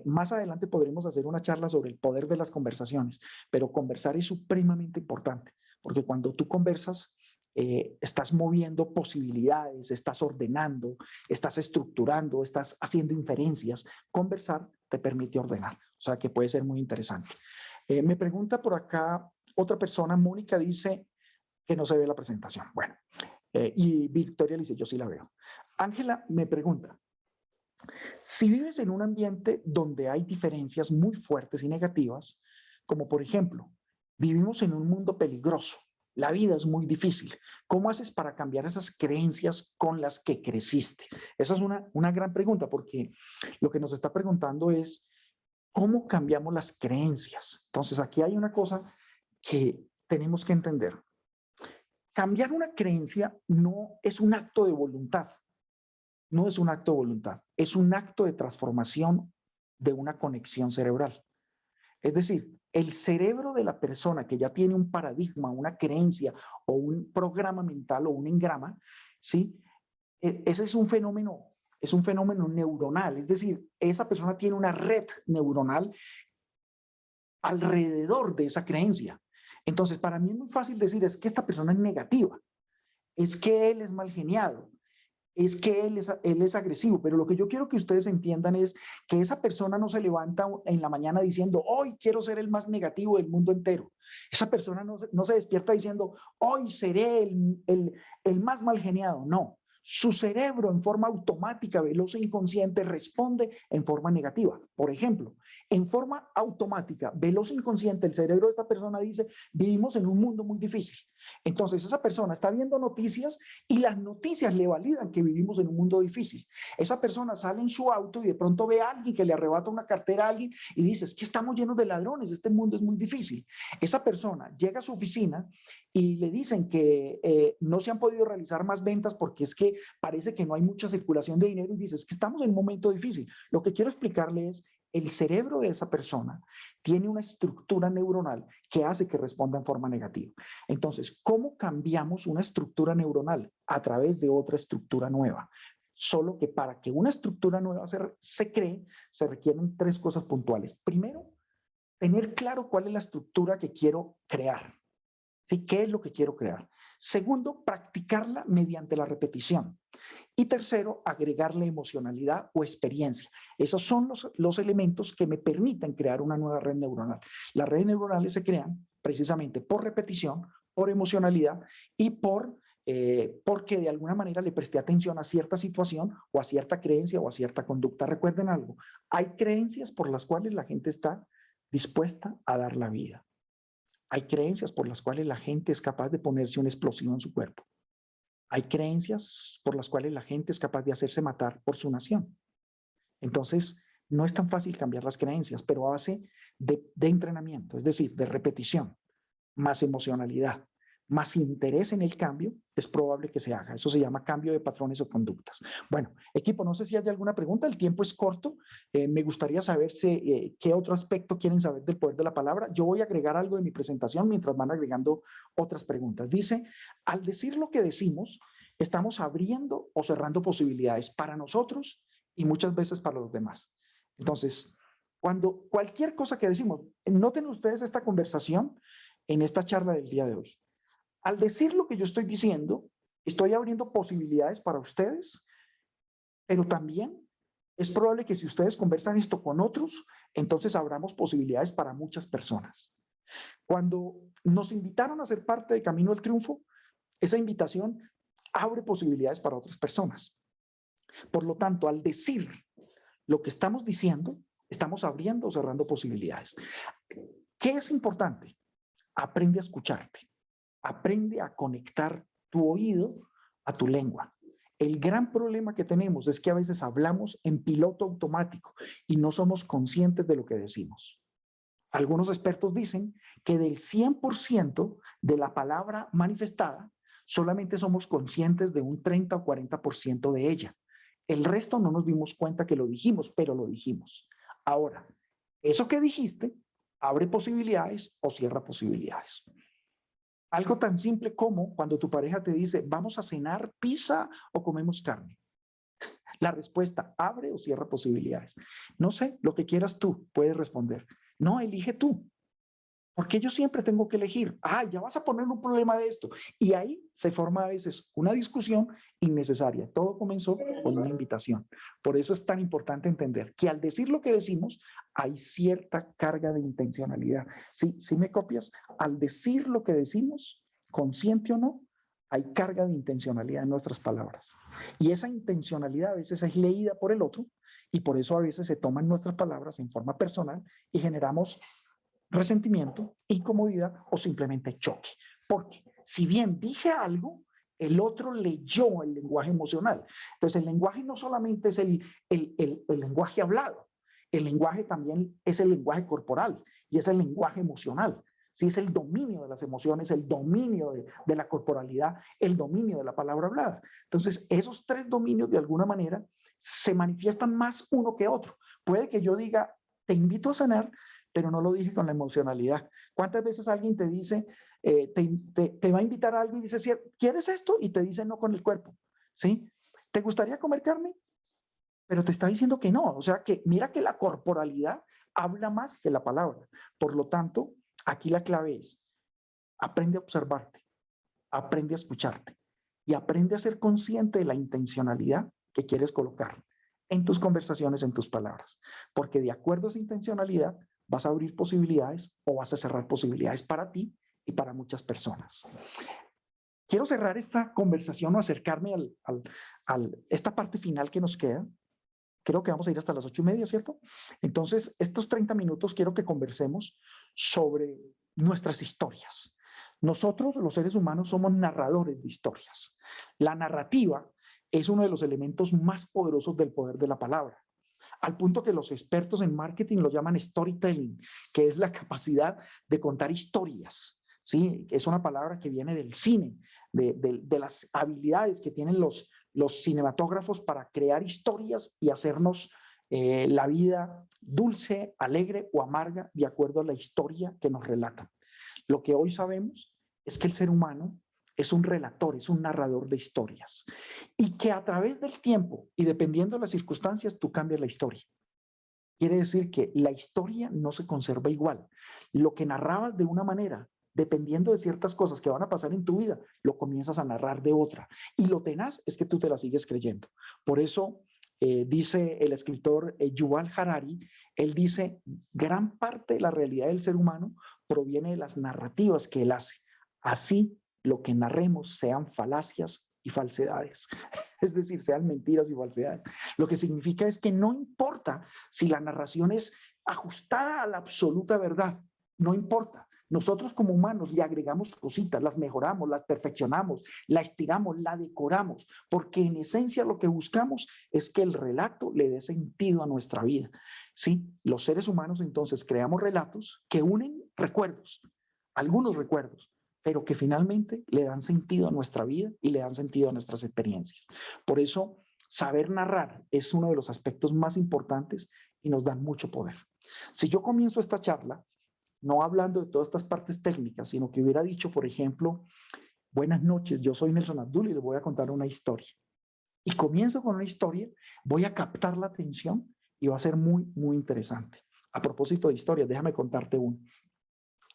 Más adelante podremos hacer una charla sobre el poder de las conversaciones, pero conversar es supremamente importante, porque cuando tú conversas, estás moviendo posibilidades, estás ordenando, estás estructurando, estás haciendo inferencias. Conversar te permite ordenar, o sea que puede ser muy interesante. Me pregunta por acá otra persona, Mónica dice que no se ve la presentación. Bueno, y Victoria le dice, yo sí la veo. Ángela me pregunta, si vives en un ambiente donde hay diferencias muy fuertes y negativas, como por ejemplo, vivimos en un mundo peligroso, la vida es muy difícil, ¿cómo haces para cambiar esas creencias con las que creciste? Esa es una gran pregunta, porque lo que nos está preguntando es, ¿cómo cambiamos las creencias? Entonces, aquí hay una cosa que tenemos que entender. Cambiar una creencia no es un acto de voluntad, no es un acto de voluntad, es un acto de transformación de una conexión cerebral. Es decir, el cerebro de la persona que ya tiene un paradigma, una creencia o un programa mental o un engrama, ¿sí? Ese es un fenómeno neuronal, es decir, esa persona tiene una red neuronal alrededor de esa creencia. Entonces, para mí es muy fácil decir, es que esta persona es negativa, es que él es mal geniado, es que él es agresivo, pero lo que yo quiero que ustedes entiendan es que esa persona no se levanta en la mañana diciendo, hoy quiero ser el más negativo del mundo entero. Esa persona no se despierta diciendo, hoy seré el más mal geniado. No, su cerebro en forma automática, veloz e inconsciente responde en forma negativa. Por ejemplo, en forma automática, veloz e inconsciente, el cerebro de esta persona dice, vivimos en un mundo muy difícil. Entonces esa persona está viendo noticias y las noticias le validan que vivimos en un mundo difícil. Esa persona sale en su auto y de pronto ve a alguien que le arrebata una cartera a alguien y dice, es que estamos llenos de ladrones, este mundo es muy difícil. Esa persona llega a su oficina y le dicen que no se han podido realizar más ventas porque es que parece que no hay mucha circulación de dinero y dice, es que estamos en un momento difícil. Lo que quiero explicarle es, el cerebro de esa persona tiene una estructura neuronal que hace que responda en forma negativa. Entonces, ¿cómo cambiamos una estructura neuronal? A través de otra estructura nueva. Solo que para que una estructura nueva se cree, se requieren tres cosas puntuales. Primero, tener claro cuál es la estructura que quiero crear. ¿Sí? ¿Qué es lo que quiero crear? Segundo, practicarla mediante la repetición. Y tercero, agregarle emocionalidad o experiencia. Esos son los elementos que me permiten crear una nueva red neuronal. Las redes neuronales se crean precisamente por repetición, por emocionalidad y porque de alguna manera le presté atención a cierta situación o a cierta creencia o a cierta conducta. Recuerden algo, hay creencias por las cuales la gente está dispuesta a dar la vida. Hay creencias por las cuales la gente es capaz de ponerse un explosivo en su cuerpo. Hay creencias por las cuales la gente es capaz de hacerse matar por su nación. Entonces, no es tan fácil cambiar las creencias, pero a base de entrenamiento, es decir, de repetición, más emocionalidad, más interés en el cambio, es probable que se haga. Eso se llama cambio de patrones o conductas. Bueno, equipo, no sé si hay alguna pregunta, el tiempo es corto. Me gustaría saber qué otro aspecto quieren saber del poder de la palabra. Yo voy a agregar algo de mi presentación mientras van agregando otras preguntas. Dice, al decir lo que decimos, estamos abriendo o cerrando posibilidades para nosotros y muchas veces para los demás. Entonces, cuando cualquier cosa que decimos, noten ustedes esta conversación en esta charla del día de hoy. Al decir lo que yo estoy diciendo, estoy abriendo posibilidades para ustedes, pero también es probable que si ustedes conversan esto con otros, entonces abramos posibilidades para muchas personas. Cuando nos invitaron a ser parte de Camino del Triunfo, esa invitación abre posibilidades para otras personas. Por lo tanto, al decir lo que estamos diciendo, estamos abriendo o cerrando posibilidades. ¿Qué es importante? Aprende a escucharte. Aprende a conectar tu oído a tu lengua. El gran problema que tenemos es que a veces hablamos en piloto automático y no somos conscientes de lo que decimos. Algunos expertos dicen que del 100% de la palabra manifestada, solamente somos conscientes de un 30 o 40% de ella. El resto no nos dimos cuenta que lo dijimos, pero lo dijimos. Ahora, eso que dijiste abre posibilidades o cierra posibilidades. Algo tan simple como cuando tu pareja te dice, ¿vamos a cenar pizza o comemos carne? La respuesta, abre o cierra posibilidades. No sé, lo que quieras tú, puedes responder. No, elige tú. Porque yo siempre tengo que elegir. Ya vas a poner un problema de esto. Y ahí se forma a veces una discusión innecesaria. Todo comenzó con una invitación. Por eso es tan importante entender que al decir lo que decimos, hay cierta carga de intencionalidad. ¿Sí me copias? Al decir lo que decimos, consciente o no, hay carga de intencionalidad en nuestras palabras. Y esa intencionalidad a veces es leída por el otro y por eso a veces se toman nuestras palabras en forma personal y generamos resentimiento, incomodidad o simplemente choque. Porque si bien dije algo, el otro leyó el lenguaje emocional. Entonces el lenguaje no solamente es el lenguaje hablado, el lenguaje también es el lenguaje corporal y es el lenguaje emocional. Sí, es el dominio de las emociones, el dominio de la corporalidad, el dominio de la palabra hablada. Entonces, esos tres dominios de alguna manera se manifiestan más uno que otro. Puede que yo diga, te invito a cenar, pero no lo dije con la emocionalidad. ¿Cuántas veces alguien te dice, te va a invitar a algo y dice, ¿quieres esto? Y te dice no con el cuerpo, ¿sí? ¿Te gustaría comer carne? Pero te está diciendo que no. O sea, que mira que la corporalidad habla más que la palabra. Por lo tanto, aquí la clave es, aprende a observarte, aprende a escucharte y aprende a ser consciente de la intencionalidad que quieres colocar en tus conversaciones, en tus palabras. Porque de acuerdo a esa intencionalidad, vas a abrir posibilidades o vas a cerrar posibilidades para ti y para muchas personas. Quiero cerrar esta conversación o acercarme a esta parte final que nos queda. Creo que vamos a ir hasta las 8:30, ¿cierto? Entonces, estos 30 minutos quiero que conversemos sobre nuestras historias. Nosotros, los seres humanos, somos narradores de historias. La narrativa es uno de los elementos más poderosos del poder de la palabra, al punto que los expertos en marketing lo llaman storytelling, que es la capacidad de contar historias. Sí, es una palabra que viene del cine, de las habilidades que tienen los cinematógrafos para crear historias y hacernos la vida dulce, alegre o amarga de acuerdo a la historia que nos relatan. Lo que hoy sabemos es que el ser humano es un relator, es un narrador de historias y que a través del tiempo y dependiendo de las circunstancias tú cambias la historia. Quiere decir que la historia no se conserva igual. Lo que narrabas de una manera, dependiendo de ciertas cosas que van a pasar en tu vida, lo comienzas a narrar de otra. Y lo tenaz es que tú te la sigues creyendo. Por eso dice el escritor Yuval Harari, él dice, gran parte de la realidad del ser humano proviene de las narrativas que él hace. Así, lo que narremos sean falacias y falsedades, es decir, sean mentiras y falsedades. Lo que significa es que no importa si la narración es ajustada a la absoluta verdad, no importa. Nosotros como humanos le agregamos cositas, las mejoramos, las perfeccionamos, la estiramos, la decoramos, porque en esencia lo que buscamos es que el relato le dé sentido a nuestra vida. ¿Sí? Los seres humanos entonces creamos relatos que unen recuerdos, algunos recuerdos, pero que finalmente le dan sentido a nuestra vida y le dan sentido a nuestras experiencias. Por eso, saber narrar es uno de los aspectos más importantes y nos dan mucho poder. Si yo comienzo esta charla, no hablando de todas estas partes técnicas, sino que hubiera dicho, por ejemplo, buenas noches, yo soy Nelson Abdul y les voy a contar una historia. Y comienzo con una historia, voy a captar la atención y va a ser muy, muy interesante. A propósito de historias, déjame contarte una.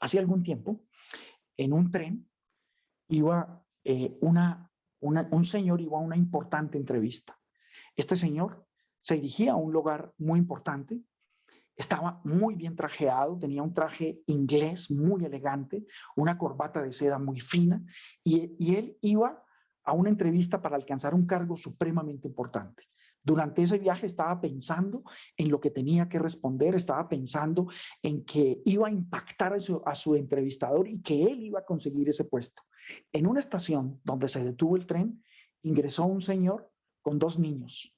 Hace algún tiempo, en un tren, iba un señor iba a una importante entrevista. Este señor se dirigía a un lugar muy importante, estaba muy bien trajeado, tenía un traje inglés muy elegante, una corbata de seda muy fina, y él iba a una entrevista para alcanzar un cargo supremamente importante. Durante ese viaje estaba pensando en lo que tenía que responder, estaba pensando en que iba a impactar a su entrevistador y que él iba a conseguir ese puesto. En una estación donde se detuvo el tren, ingresó un señor con 2 niños.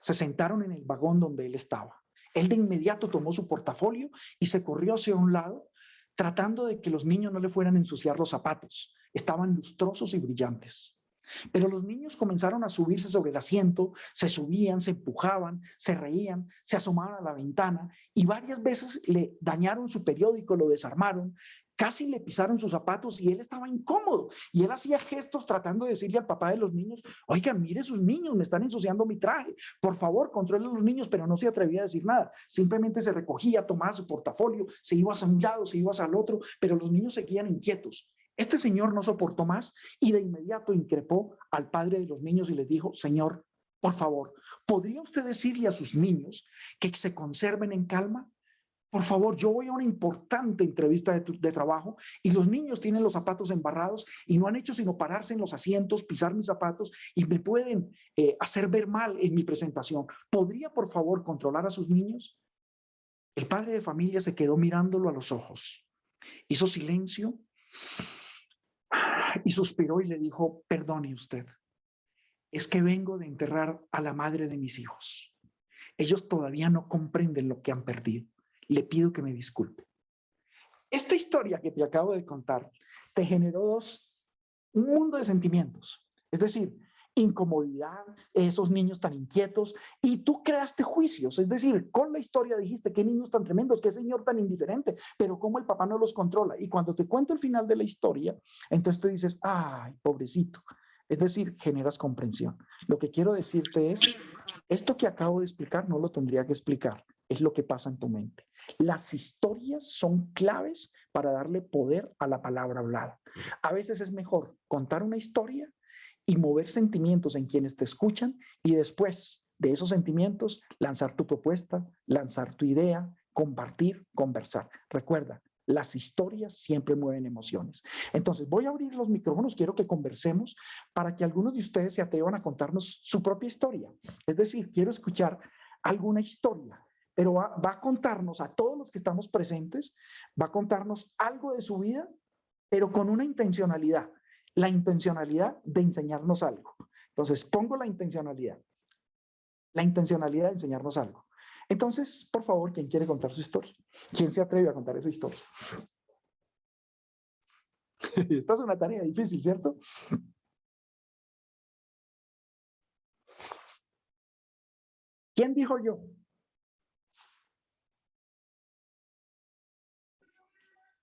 Se sentaron en el vagón donde él estaba. Él de inmediato tomó su portafolio y se corrió hacia un lado, tratando de que los niños no le fueran a ensuciar los zapatos. estaban lustrosos y brillantes. Pero los niños comenzaron a subirse sobre el asiento, se subían, se empujaban, se reían, se asomaban a la ventana y varias veces le dañaron su periódico, lo desarmaron, casi le pisaron sus zapatos y él estaba incómodo. Y él hacía gestos tratando de decirle al papá de los niños, oiga, mire sus niños, me están ensuciando mi traje, por favor, controle a los niños, pero no se atrevía a decir nada. Simplemente se recogía, tomaba su portafolio, se iba hacia un lado, se iba hacia el otro, pero los niños seguían inquietos. Este señor no soportó más y de inmediato increpó al padre de los niños y les dijo, señor, por favor, ¿podría usted decirle a sus niños que se conserven en calma? Por favor, yo voy a una importante entrevista de trabajo y los niños tienen los zapatos embarrados y no han hecho sino pararse en los asientos, pisar mis zapatos y me pueden hacer ver mal en mi presentación. ¿Podría, por favor, controlar a sus niños? El padre de familia se quedó mirándolo a los ojos, hizo silencio y suspiró y le dijo, perdone usted, es que vengo de enterrar a la madre de mis hijos. Ellos todavía no comprenden lo que han perdido. Le pido que me disculpe. Esta historia que te acabo de contar te generó un mundo de sentimientos. Es decir, incomodidad, esos niños tan inquietos, y tú creaste juicios. Es decir, con la historia dijiste, qué niños tan tremendos, qué señor tan indiferente, pero cómo el papá no los controla. Y cuando te cuento el final de la historia, entonces tú dices, ay, pobrecito. Es decir, generas comprensión. Lo que quiero decirte es, esto que acabo de explicar no lo tendría que explicar, es lo que pasa en tu mente. Las historias son claves para darle poder a la palabra hablada. A veces es mejor contar una historia y mover sentimientos en quienes te escuchan y después de esos sentimientos lanzar tu propuesta, lanzar tu idea, compartir, conversar. Recuerda, las historias siempre mueven emociones. Entonces, voy a abrir los micrófonos, quiero que conversemos para que algunos de ustedes se atrevan a contarnos su propia historia. Es decir, quiero escuchar alguna historia, pero va a contarnos a todos los que estamos presentes, va a contarnos algo de su vida, pero con una intencionalidad, la intencionalidad de enseñarnos algo. Entonces, pongo la intencionalidad de enseñarnos algo. Entonces, por favor, ¿quién quiere contar su historia? ¿Quién se atreve a contar esa historia? Esta es una tarea difícil, ¿cierto? ¿Quién dijo yo?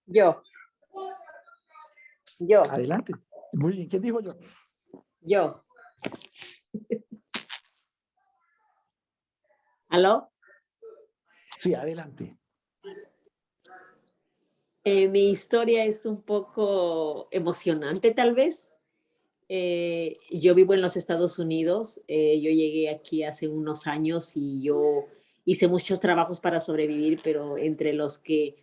Yo. Adelante. Muy bien, ¿quién dijo yo? Yo. ¿Aló? Sí, adelante. Mi historia es un poco emocionante, tal vez. Yo vivo en los Estados Unidos. Yo llegué aquí hace unos años y yo hice muchos trabajos para sobrevivir, pero entre los que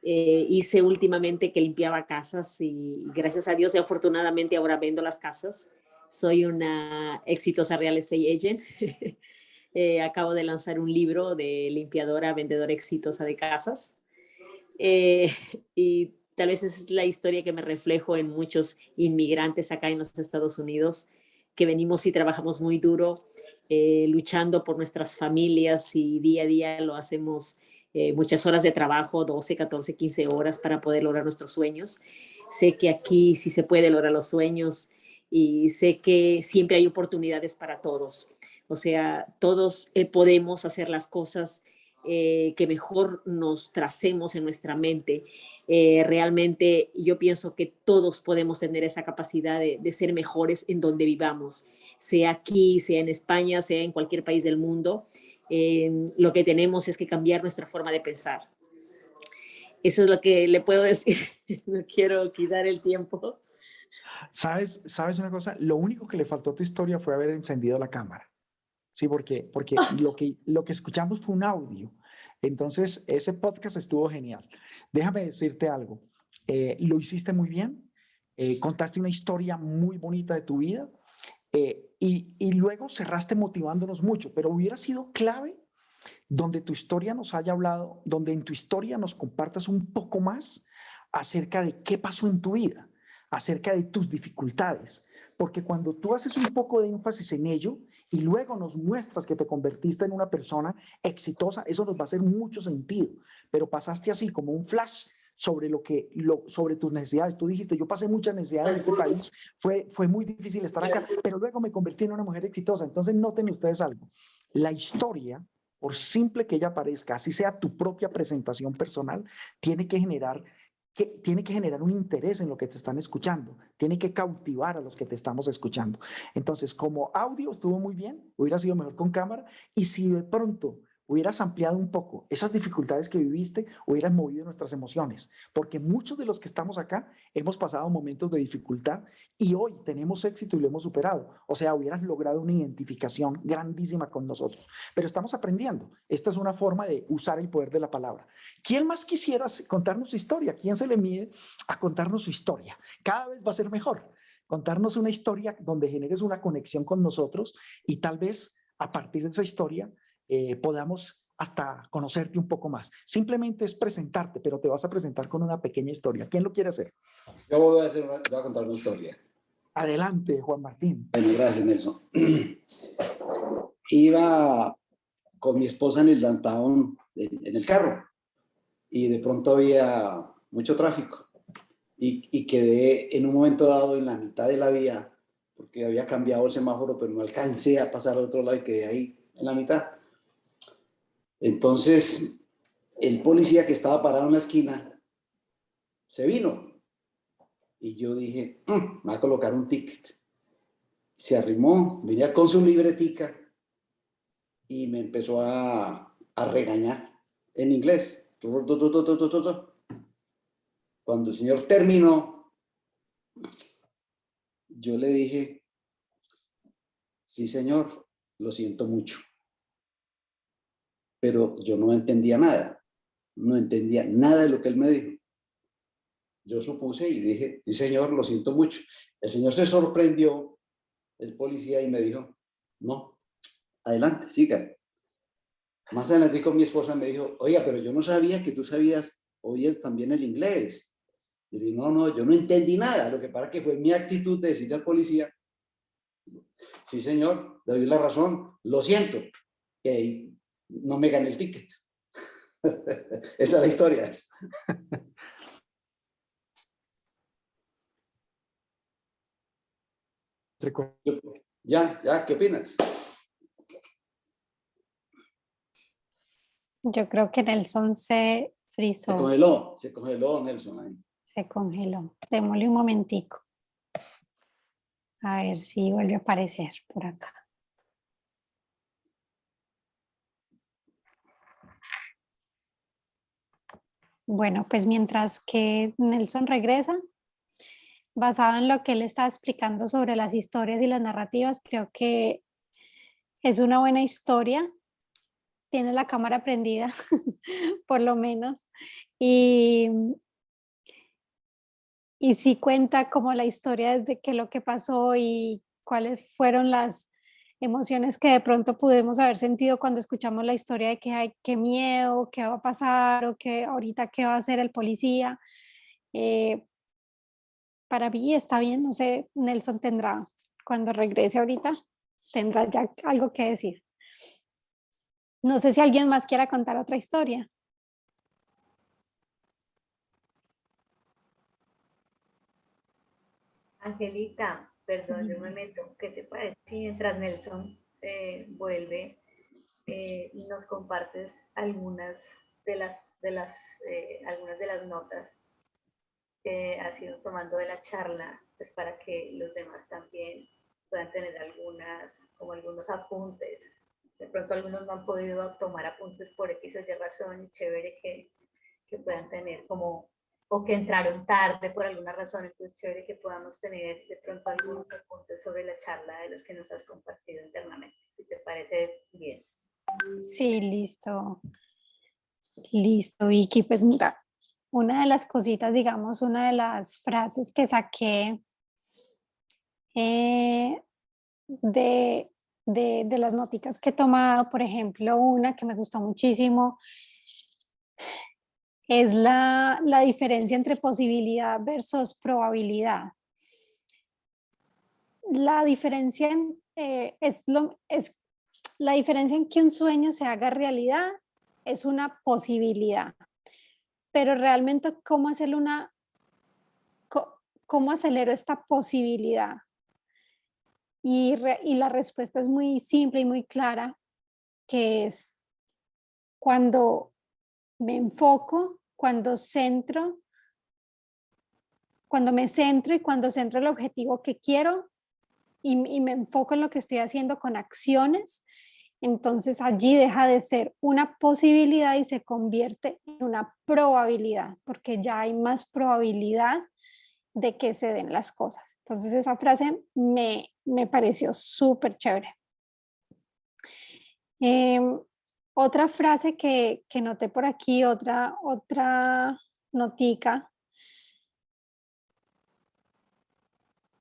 hice últimamente que limpiaba casas y gracias a Dios y afortunadamente ahora vendo las casas. Soy una exitosa real estate agent. Acabo de lanzar un libro de limpiadora, vendedora exitosa de casas. Y tal vez es la historia que me reflejo en muchos inmigrantes acá en los Estados Unidos, que venimos y trabajamos muy duro, luchando por nuestras familias y día a día lo hacemos muchas horas de trabajo, 12, 14, 15 horas para poder lograr nuestros sueños. Sé que aquí sí se puede lograr los sueños y sé que siempre hay oportunidades para todos. O sea, todos podemos hacer las cosas que mejor nos tracemos en nuestra mente. Realmente yo pienso que todos podemos tener esa capacidad de ser mejores en donde vivamos, sea aquí, sea en España, sea en cualquier país del mundo. Lo que tenemos es que cambiar nuestra forma de pensar. Eso es lo que le puedo decir. No quiero quitar el tiempo. ¿Sabes una cosa? Lo único que le faltó a tu historia fue haber encendido la cámara. Sí, porque lo que escuchamos fue un audio. Entonces, ese podcast estuvo genial. Déjame decirte algo. Lo hiciste muy bien. Contaste una historia muy bonita de tu vida. Y luego cerraste motivándonos mucho, pero hubiera sido clave donde tu historia nos haya hablado, donde en tu historia nos compartas un poco más acerca de qué pasó en tu vida, acerca de tus dificultades, porque cuando tú haces un poco de énfasis en ello y luego nos muestras que te convertiste en una persona exitosa, eso nos va a hacer mucho sentido, pero pasaste así como un flash sobre sobre tus necesidades. Tú dijiste, yo pasé muchas necesidades en este país, fue muy difícil estar acá, pero luego me convertí en una mujer exitosa. Entonces noten ustedes algo, la historia, por simple que ella parezca, así sea tu propia presentación personal, tiene que generar un interés en lo que te están escuchando, tiene que cautivar a los que te estamos escuchando. Entonces, como audio estuvo muy bien, hubiera sido mejor con cámara, y si de pronto hubieras ampliado un poco esas dificultades que viviste, hubieras movido nuestras emociones, porque muchos de los que estamos acá hemos pasado momentos de dificultad y hoy tenemos éxito y lo hemos superado. O sea, hubieras logrado una identificación grandísima con nosotros, pero estamos aprendiendo. Esta es una forma de usar el poder de la palabra. ¿Quién más quisiera contarnos su historia? ¿Quién se le mide a contarnos su historia? Cada vez va a ser mejor. Contarnos una historia donde generes una conexión con nosotros y tal vez a partir de esa historia podamos hasta conocerte un poco más. Simplemente es presentarte, pero te vas a presentar con una pequeña historia. ¿Quién lo quiere hacer? Yo voy a contar una historia. Adelante, Juan Martín. Bueno, gracias, Nelson. Iba con mi esposa en el downtown, en el carro, y de pronto había mucho tráfico. Y quedé en un momento dado en la mitad de la vía, porque había cambiado el semáforo, pero no alcancé a pasar al otro lado y quedé ahí en la mitad. Entonces, el policía que estaba parado en la esquina se vino. Y yo dije, me va a colocar un ticket. Se arrimó, venía con su libretica y me empezó a regañar en inglés. Cuando el señor terminó, yo le dije, sí, señor, lo siento mucho. Pero yo no entendía nada. No entendía nada de lo que él me dijo. Yo supuse y dije, sí, señor, lo siento mucho. El señor se sorprendió, el policía, y me dijo, no, adelante, siga. Más adelante con mi esposa me dijo, oiga, pero yo no sabía que tú oías también el inglés. Y le dije, no, yo no entendí nada. Lo que pasa que fue mi actitud de decirle al policía, sí, señor, le doy la razón, lo siento. Y ahí no me gané el ticket. Esa es la historia. Ya, ¿qué opinas? Yo creo que Nelson se frizó. Se congeló Nelson ahí. Se congeló. Démosle un momentico. A ver si vuelve a aparecer por acá. Bueno, pues mientras que Nelson regresa, basado en lo que él está explicando sobre las historias y las narrativas, creo que es una buena historia. Tiene la cámara prendida, por lo menos. Y sí cuenta como la historia desde que lo que pasó y cuáles fueron las emociones que de pronto pudimos haber sentido cuando escuchamos la historia de que hay qué miedo, qué va a pasar o que ahorita qué va a hacer el policía. Para mí está bien, no sé, Nelson tendrá, cuando regrese ahorita, tendrá ya algo que decir. No sé si alguien más quiera contar otra historia. Angelita, perdón, yo me meto. ¿Qué te parece si mientras Nelson vuelve y nos compartes algunas de las notas que has ido tomando de la charla, pues para que los demás también puedan tener algunos apuntes? De pronto algunos no han podido tomar apuntes por X o Y razón, y chévere que puedan tener o que entraron tarde por alguna razón, entonces chévere que podamos tener de pronto algunos apuntes sobre la charla de los que nos has compartido internamente, si te parece bien. Sí, listo. Listo, Vicky. Pues mira, una de las cositas, digamos, una de las frases que saqué de las noticas que he tomado, por ejemplo, una que me gustó muchísimo, es la diferencia entre posibilidad versus probabilidad. La diferencia es la diferencia en que un sueño se haga realidad es una posibilidad. pero realmente cómo hacerle cómo acelero esta posibilidad. Y la respuesta es muy simple y muy clara, que es cuando me enfoco, cuando me centro y cuando centro el objetivo que quiero y me enfoco en lo que estoy haciendo con acciones, entonces allí deja de ser una posibilidad y se convierte en una probabilidad, porque ya hay más probabilidad de que se den las cosas. Entonces esa frase me pareció súper chévere. Otra frase que noté por aquí, otra notica,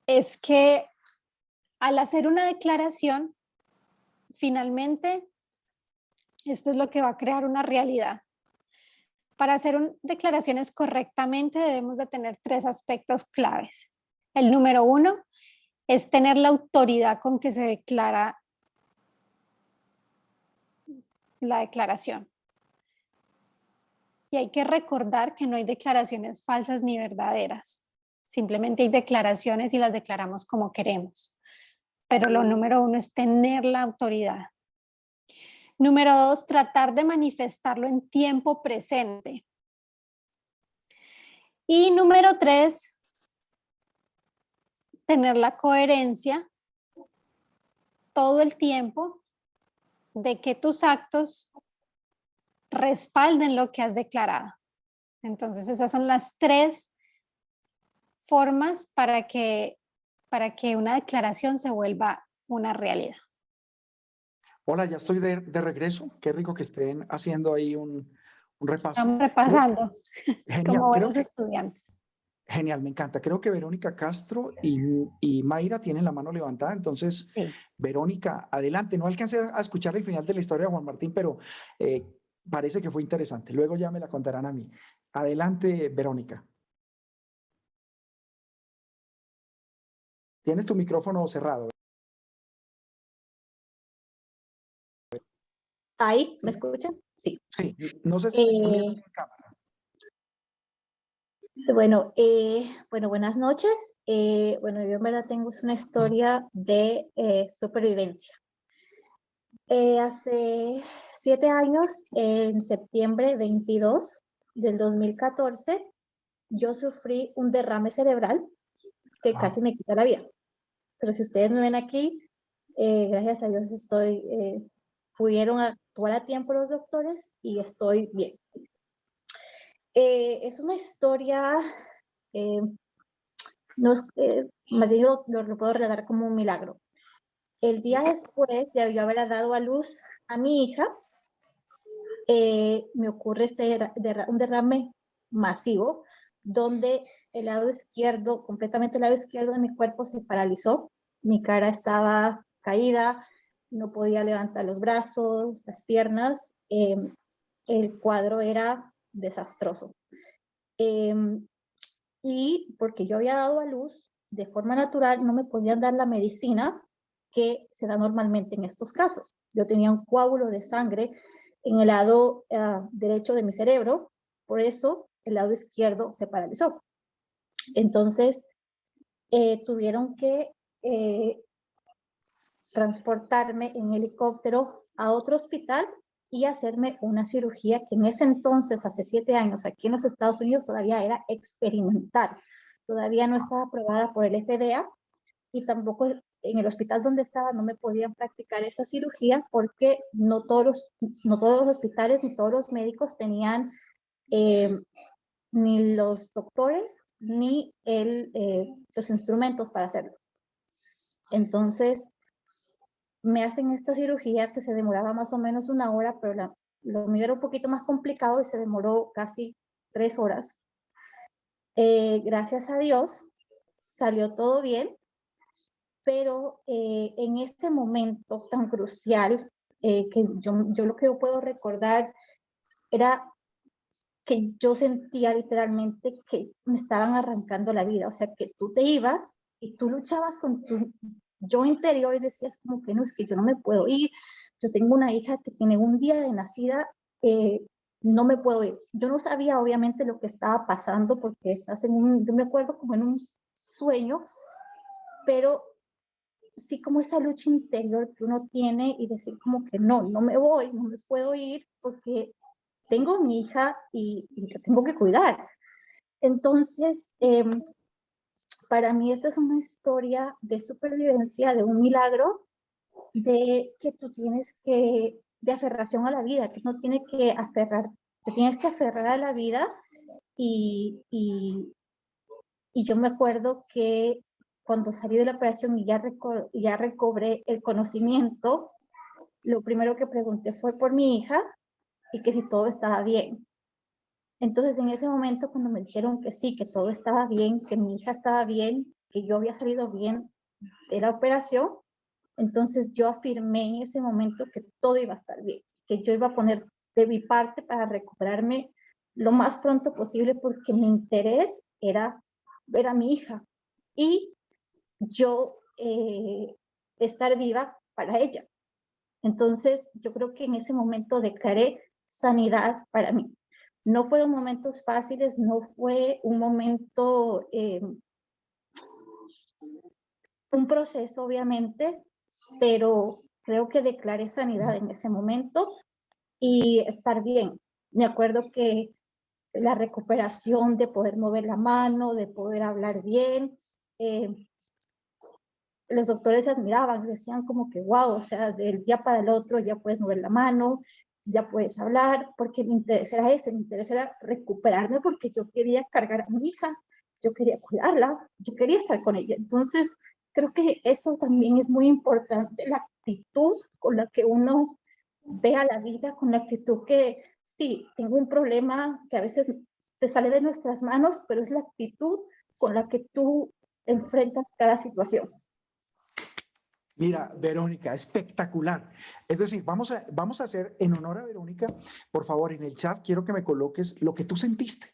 es que al hacer una declaración, finalmente, esto es lo que va a crear una realidad. Para hacer declaraciones correctamente debemos de tener 3 aspectos claves. El número 1 es tener la autoridad con que se declara la declaración. Y hay que recordar que no hay declaraciones falsas ni verdaderas. Simplemente hay declaraciones y las declaramos como queremos. Pero lo número 1 es tener la autoridad. Número 2, tratar de manifestarlo en tiempo presente. Y número 3, tener la coherencia todo el tiempo de que tus actos respalden lo que has declarado. Entonces esas son las 3 formas para que una declaración se vuelva una realidad. Hola, ya estoy de regreso. Qué rico que estén haciendo ahí un repaso. Estamos repasando Genial, como buenos estudiantes. Genial, me encanta. Creo que Verónica Castro y Mayra tienen la mano levantada. Entonces, Sí. Verónica, adelante. No alcancé a escuchar el final de la historia de Juan Martín, pero parece que fue interesante. Luego ya me la contarán a mí. Adelante, Verónica. Tienes tu micrófono cerrado. ¿Ahí? ¿Me escuchan? Sí. Sí, no sé si está viendo en cámara. Bueno, buenas noches. Bueno, yo en verdad tengo una historia de supervivencia. Hace 7 años, en septiembre 22 del 2014, yo sufrí un derrame cerebral que casi me quita la vida. Pero si ustedes me ven aquí, gracias a Dios pudieron actuar a tiempo los doctores y estoy bien. Es una historia, más bien yo lo puedo relatar como un milagro. El día después de yo haber dado a luz a mi hija, me ocurre un derrame masivo, donde el lado izquierdo, completamente el lado izquierdo de mi cuerpo se paralizó. Mi cara estaba caída, no podía levantar los brazos, las piernas. El cuadro era desastroso. Y porque yo había dado a luz de forma natural, no me podían dar la medicina que se da normalmente en estos casos. Yo tenía un coágulo de sangre en el lado derecho de mi cerebro, por eso el lado izquierdo se paralizó. Entonces, tuvieron que transportarme en helicóptero a otro hospital y hacerme una cirugía que en ese entonces, hace 7 años, aquí en los Estados Unidos todavía era experimental. Todavía no estaba aprobada por el FDA y tampoco en el hospital donde estaba no me podían practicar esa cirugía porque no todos los hospitales ni todos los médicos tenían ni los doctores ni los instrumentos para hacerlo. Entonces, me hacen esta cirugía que se demoraba más o menos 1 hora, pero lo mío era un poquito más complicado y se demoró casi 3 horas. Gracias a Dios salió todo bien, pero en este momento tan crucial, que yo lo que yo puedo recordar era que yo sentía literalmente que me estaban arrancando la vida, o sea, que tú te ibas y tú luchabas con tu yo interior y decías como que no, es que yo no me puedo ir, yo tengo una hija que tiene un día de nacida, no me puedo ir. Yo no sabía obviamente lo que estaba pasando porque estás en un, yo me acuerdo como en un sueño, pero sí como esa lucha interior que uno tiene y decir como que no, no me voy, no me puedo ir porque tengo mi hija y la tengo que cuidar. Entonces, para mí esta es una historia de supervivencia, de un milagro, de que tú tienes que, de aferración a la vida, que no tiene que aferrar, te tienes que aferrar a la vida y yo me acuerdo que cuando salí de la operación y ya recobré el conocimiento, lo primero que pregunté fue por mi hija y que si todo estaba bien. Entonces, en ese momento, cuando me dijeron que sí, que todo estaba bien, que mi hija estaba bien, que yo había salido bien de la operación, entonces yo afirmé en ese momento que todo iba a estar bien, que yo iba a poner de mi parte para recuperarme lo más pronto posible porque mi interés era ver a mi hija y yo estar viva para ella. Entonces, yo creo que en ese momento declaré sanidad para mí. No fueron momentos fáciles, no fue un momento, un proceso obviamente, pero creo que declaré sanidad en ese momento y estar bien. Me acuerdo que la recuperación de poder mover la mano, de poder hablar bien, los doctores se admiraban, decían como que wow, o sea, del día para el otro ya puedes mover la mano, ya puedes hablar, porque mi interés era ese, mi interés era recuperarme porque yo quería cargar a mi hija, yo quería cuidarla, yo quería estar con ella. Entonces, creo que eso también es muy importante, la actitud con la que uno ve a la vida, con la actitud que sí, tengo un problema que a veces te sale de nuestras manos, pero es la actitud con la que tú enfrentas cada situación. Mira, Verónica, espectacular. Es decir, vamos a hacer en honor a Verónica, por favor, en el chat quiero que me coloques lo que tú sentiste.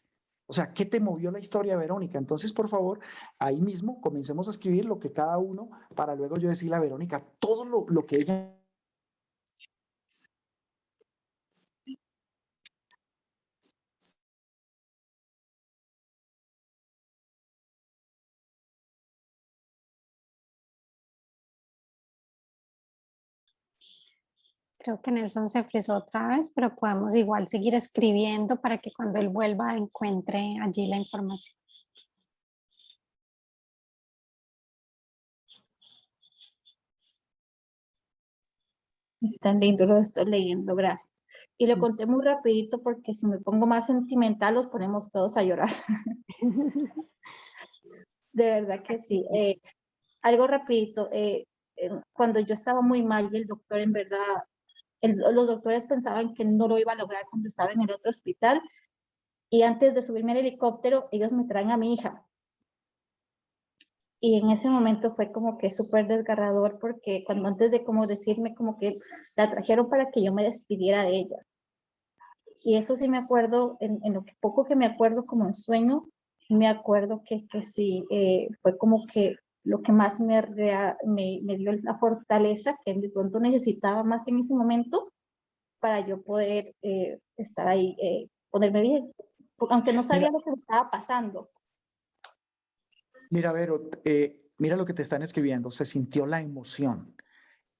O sea, ¿qué te movió la historia, Verónica? Entonces, por favor, ahí mismo comencemos a escribir lo que cada uno, para luego yo decirle a Verónica todo lo que ella... Creo que Nelson se frizó otra vez, pero podemos igual seguir escribiendo para que cuando él vuelva encuentre allí la información. Tan lindo, lo estoy leyendo, gracias. Y lo conté muy rapidito porque si me pongo más sentimental los ponemos todos a llorar. De verdad que sí. Algo rapidito, cuando yo estaba muy mal y el doctor en verdad, los doctores pensaban que no lo iba a lograr cuando estaba en el otro hospital y antes de subirme al helicóptero ellos me traen a mi hija. Y en ese momento fue como que súper desgarrador porque cuando antes de como decirme como que la trajeron para que yo me despidiera de ella. Y eso sí me acuerdo, en lo que poco que me acuerdo como en sueño, me acuerdo que sí, fue como que lo que más me dio la fortaleza que de pronto necesitaba más en ese momento para yo poder estar ahí, ponerme bien, aunque no sabía lo que me estaba pasando. Mira, Vero, mira lo que te están escribiendo. Se sintió la emoción.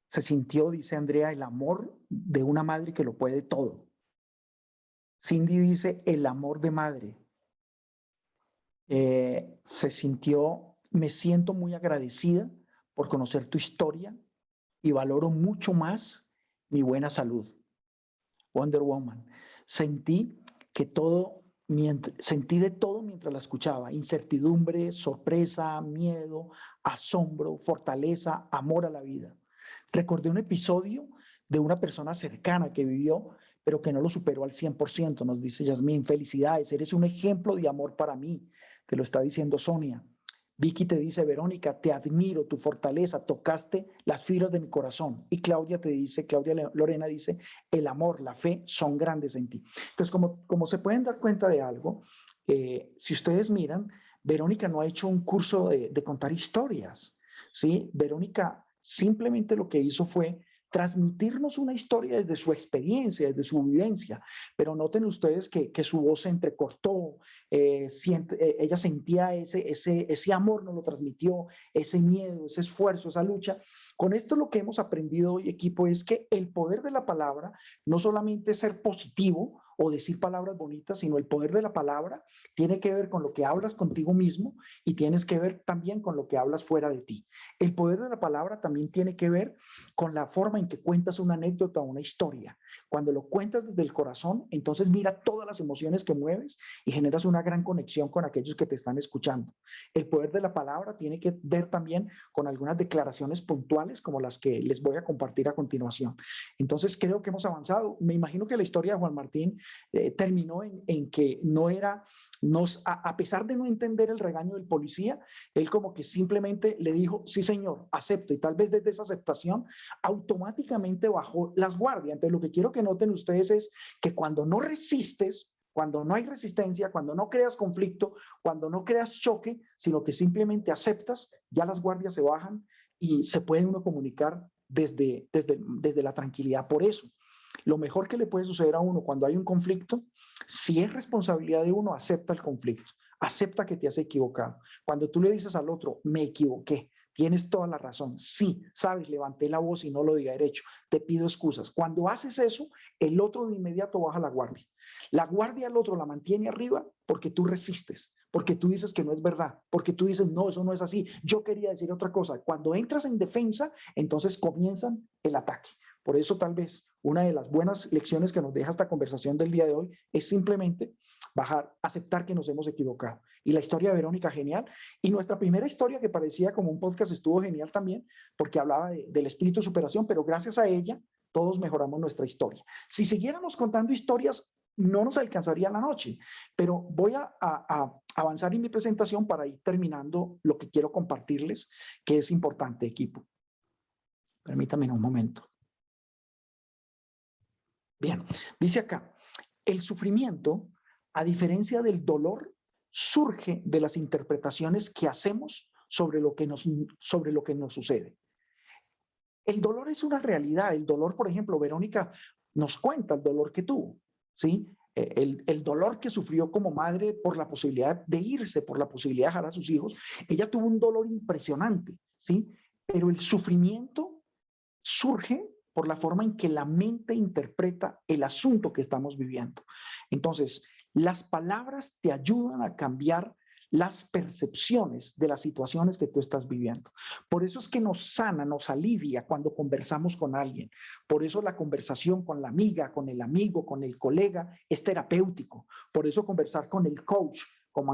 Se sintió, dice Andrea, el amor de una madre que lo puede todo. Cindy dice el amor de madre. Se sintió, me siento muy agradecida por conocer tu historia y valoro mucho más mi buena salud. Wonder Woman. Sentí que todo, sentí de todo mientras la escuchaba, incertidumbre, sorpresa, miedo, asombro, fortaleza, amor a la vida. Recordé un episodio de una persona cercana que vivió, pero que no lo superó al 100%, nos dice Yasmín, felicidades, eres un ejemplo de amor para mí, te lo está diciendo Sonia. Vicky te dice, Verónica, te admiro, tu fortaleza, tocaste las fibras de mi corazón. Y Claudia te dice, Claudia Lorena dice, el amor, la fe son grandes en ti. Entonces, como se pueden dar cuenta de algo, si ustedes miran, Verónica no ha hecho un curso de contar historias, ¿sí? Verónica simplemente lo que hizo fue transmitirnos una historia desde su experiencia, desde su vivencia, pero noten ustedes que su voz se entrecortó, ella sentía ese amor, nos lo transmitió, ese miedo, ese esfuerzo, esa lucha. Con esto lo que hemos aprendido hoy, equipo, es que el poder de la palabra no solamente es ser positivo o decir palabras bonitas, sino el poder de la palabra tiene que ver con lo que hablas contigo mismo y tienes que ver también con lo que hablas fuera de ti. El poder de la palabra también tiene que ver con la forma en que cuentas una anécdota o una historia. Cuando lo cuentas desde el corazón, entonces mira todas las emociones que mueves y generas una gran conexión con aquellos que te están escuchando. El poder de la palabra tiene que ver también con algunas declaraciones puntuales como las que les voy a compartir a continuación. Entonces creo que hemos avanzado. Me imagino que la historia de Juan Martín terminó en que no era, a pesar de no entender el regaño del policía, él como que simplemente le dijo, sí señor, acepto, y tal vez desde esa aceptación automáticamente bajó las guardias. Entonces lo que quiero que noten ustedes es que cuando no resistes, cuando no hay resistencia, cuando no creas conflicto, cuando no creas choque, sino que simplemente aceptas, ya las guardias se bajan y se puede uno comunicar desde la tranquilidad. Por eso, lo mejor que le puede suceder a uno cuando hay un conflicto, si es responsabilidad de uno, acepta el conflicto, acepta que te has equivocado. Cuando tú le dices al otro, me equivoqué, tienes toda la razón, sí, sabes, levanté la voz y no lo diga derecho, te pido excusas. Cuando haces eso, el otro de inmediato baja la guardia. La guardia al otro la mantiene arriba porque tú resistes, porque tú dices que no es verdad, porque tú dices, no, eso no es así, yo quería decir otra cosa. Cuando entras en defensa, entonces comienzan el ataque. Por eso tal vez una de las buenas lecciones que nos deja esta conversación del día de hoy es simplemente aceptar que nos hemos equivocado. Y la historia de Verónica, genial. Y nuestra primera historia, que parecía como un podcast, estuvo genial también, porque hablaba del espíritu de superación, pero gracias a ella todos mejoramos nuestra historia. Si siguiéramos contando historias, no nos alcanzaría la noche, pero voy a avanzar en mi presentación para ir terminando lo que quiero compartirles, que es importante, equipo. Permítanme un momento. Bien, dice acá, el sufrimiento, a diferencia del dolor, surge de las interpretaciones que hacemos sobre lo que nos sucede. El dolor es una realidad. El dolor, por ejemplo, Verónica nos cuenta el dolor que tuvo, ¿sí? El dolor que sufrió como madre por la posibilidad de irse, por la posibilidad de dejar a sus hijos. Ella tuvo un dolor impresionante, ¿sí? Pero el sufrimiento surge por la forma en que la mente interpreta el asunto que estamos viviendo. Entonces, las palabras te ayudan a cambiar las percepciones de las situaciones que tú estás viviendo. Por eso es que nos sana, nos alivia cuando conversamos con alguien. Por eso la conversación con la amiga, con el amigo, con el colega es terapéutico. Por eso conversar con el coach, como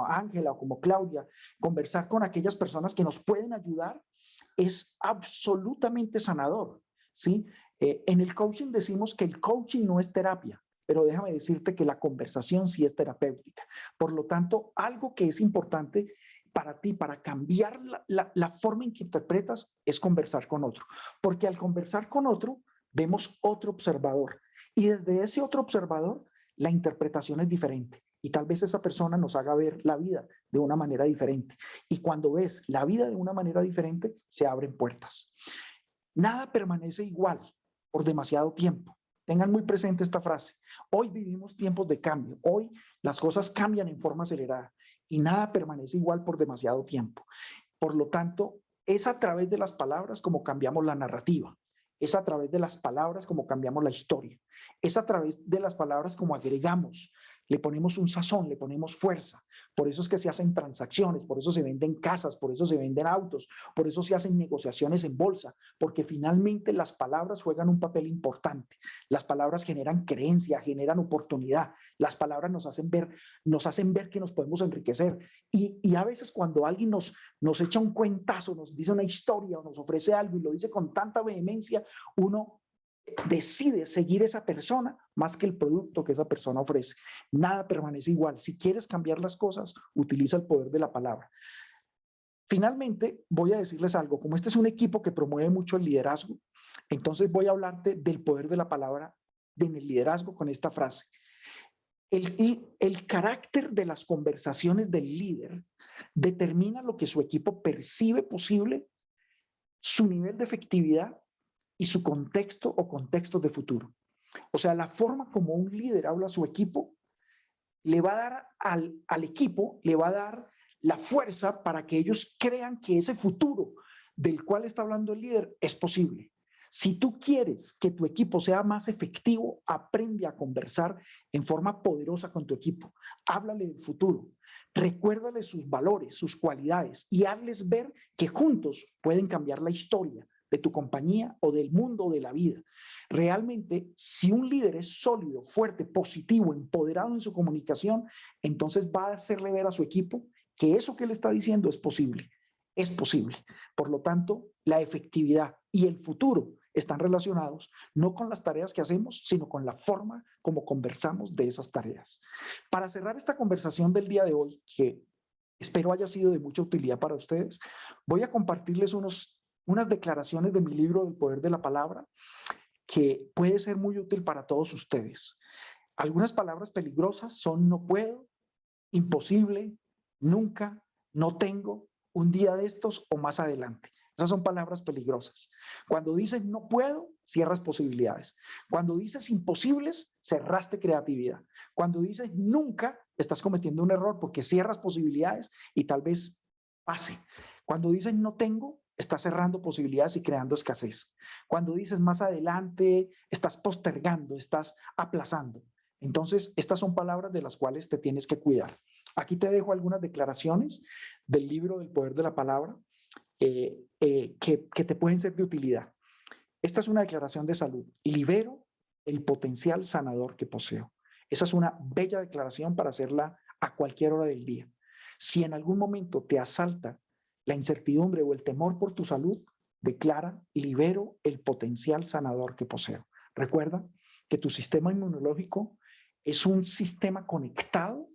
Ángela o como Claudia, conversar con aquellas personas que nos pueden ayudar es absolutamente sanador, ¿sí? En el coaching decimos que el coaching no es terapia, pero déjame decirte que la conversación sí es terapéutica. Por lo tanto, algo que es importante para ti, para cambiar la forma en que interpretas, es conversar con otro. Porque al conversar con otro, vemos otro observador. Y desde ese otro observador, la interpretación es diferente. Y tal vez esa persona nos haga ver la vida de una manera diferente. Y cuando ves la vida de una manera diferente, se abren puertas. Nada permanece igual por demasiado tiempo. Tengan muy presente esta frase. Hoy vivimos tiempos de cambio. Hoy las cosas cambian en forma acelerada y nada permanece igual por demasiado tiempo. Por lo tanto, es a través de las palabras como cambiamos la narrativa. Es a través de las palabras como cambiamos la historia. Es a través de las palabras como agregamos, le ponemos un sazón, le ponemos fuerza. Por eso es que se hacen transacciones, por eso se venden casas, por eso se venden autos, por eso se hacen negociaciones en bolsa, porque finalmente las palabras juegan un papel importante. Las palabras generan creencia, generan oportunidad. Las palabras nos hacen ver que nos podemos enriquecer. Y a veces cuando alguien nos echa un cuentazo, nos dice una historia o nos ofrece algo y lo dice con tanta vehemencia, uno decide seguir esa persona más que el producto que esa persona ofrece. Nada permanece igual. Si quieres cambiar las cosas, utiliza el poder de la palabra. Finalmente, voy a decirles algo. Como este es un equipo que promueve mucho el liderazgo, entonces voy a hablarte del poder de la palabra en el liderazgo con esta frase. El carácter de las conversaciones del líder determina lo que su equipo percibe posible, su nivel de efectividad y su contexto o contextos de futuro. O sea, la forma como un líder habla a su equipo le va a dar al equipo, le va a dar la fuerza para que ellos crean que ese futuro del cual está hablando el líder es posible. Si tú quieres que tu equipo sea más efectivo, aprende a conversar en forma poderosa con tu equipo. Háblale del futuro, recuérdale sus valores, sus cualidades y hazles ver que juntos pueden cambiar la historia de tu compañía o del mundo o de la vida. Realmente, si un líder es sólido, fuerte, positivo, empoderado en su comunicación, entonces va a hacerle ver a su equipo que eso que él está diciendo es posible. Es posible. Por lo tanto, la efectividad y el futuro están relacionados no con las tareas que hacemos, sino con la forma como conversamos de esas tareas. Para cerrar esta conversación del día de hoy, que espero haya sido de mucha utilidad para ustedes, voy a compartirles unas declaraciones de mi libro El Poder de la Palabra, que puede ser muy útil para todos ustedes. Algunas palabras peligrosas son no puedo, imposible, nunca, no tengo, un día de estos o más adelante. Esas son palabras peligrosas. Cuando dices no puedo, cierras posibilidades. Cuando dices imposibles, cerraste creatividad. Cuando dices nunca, estás cometiendo un error porque cierras posibilidades y tal vez pase. Cuando dices no tengo, estás cerrando posibilidades y creando escasez. Cuando dices más adelante, estás postergando, estás aplazando. Entonces, estas son palabras de las cuales te tienes que cuidar. Aquí te dejo algunas declaraciones del libro del Poder de la Palabra que te pueden ser de utilidad. Esta es una declaración de salud. Libero el potencial sanador que poseo. Esa es una bella declaración para hacerla a cualquier hora del día. Si en algún momento te asalta la incertidumbre o el temor por tu salud, declara: libero el potencial sanador que poseo. Recuerda que tu sistema inmunológico es un sistema conectado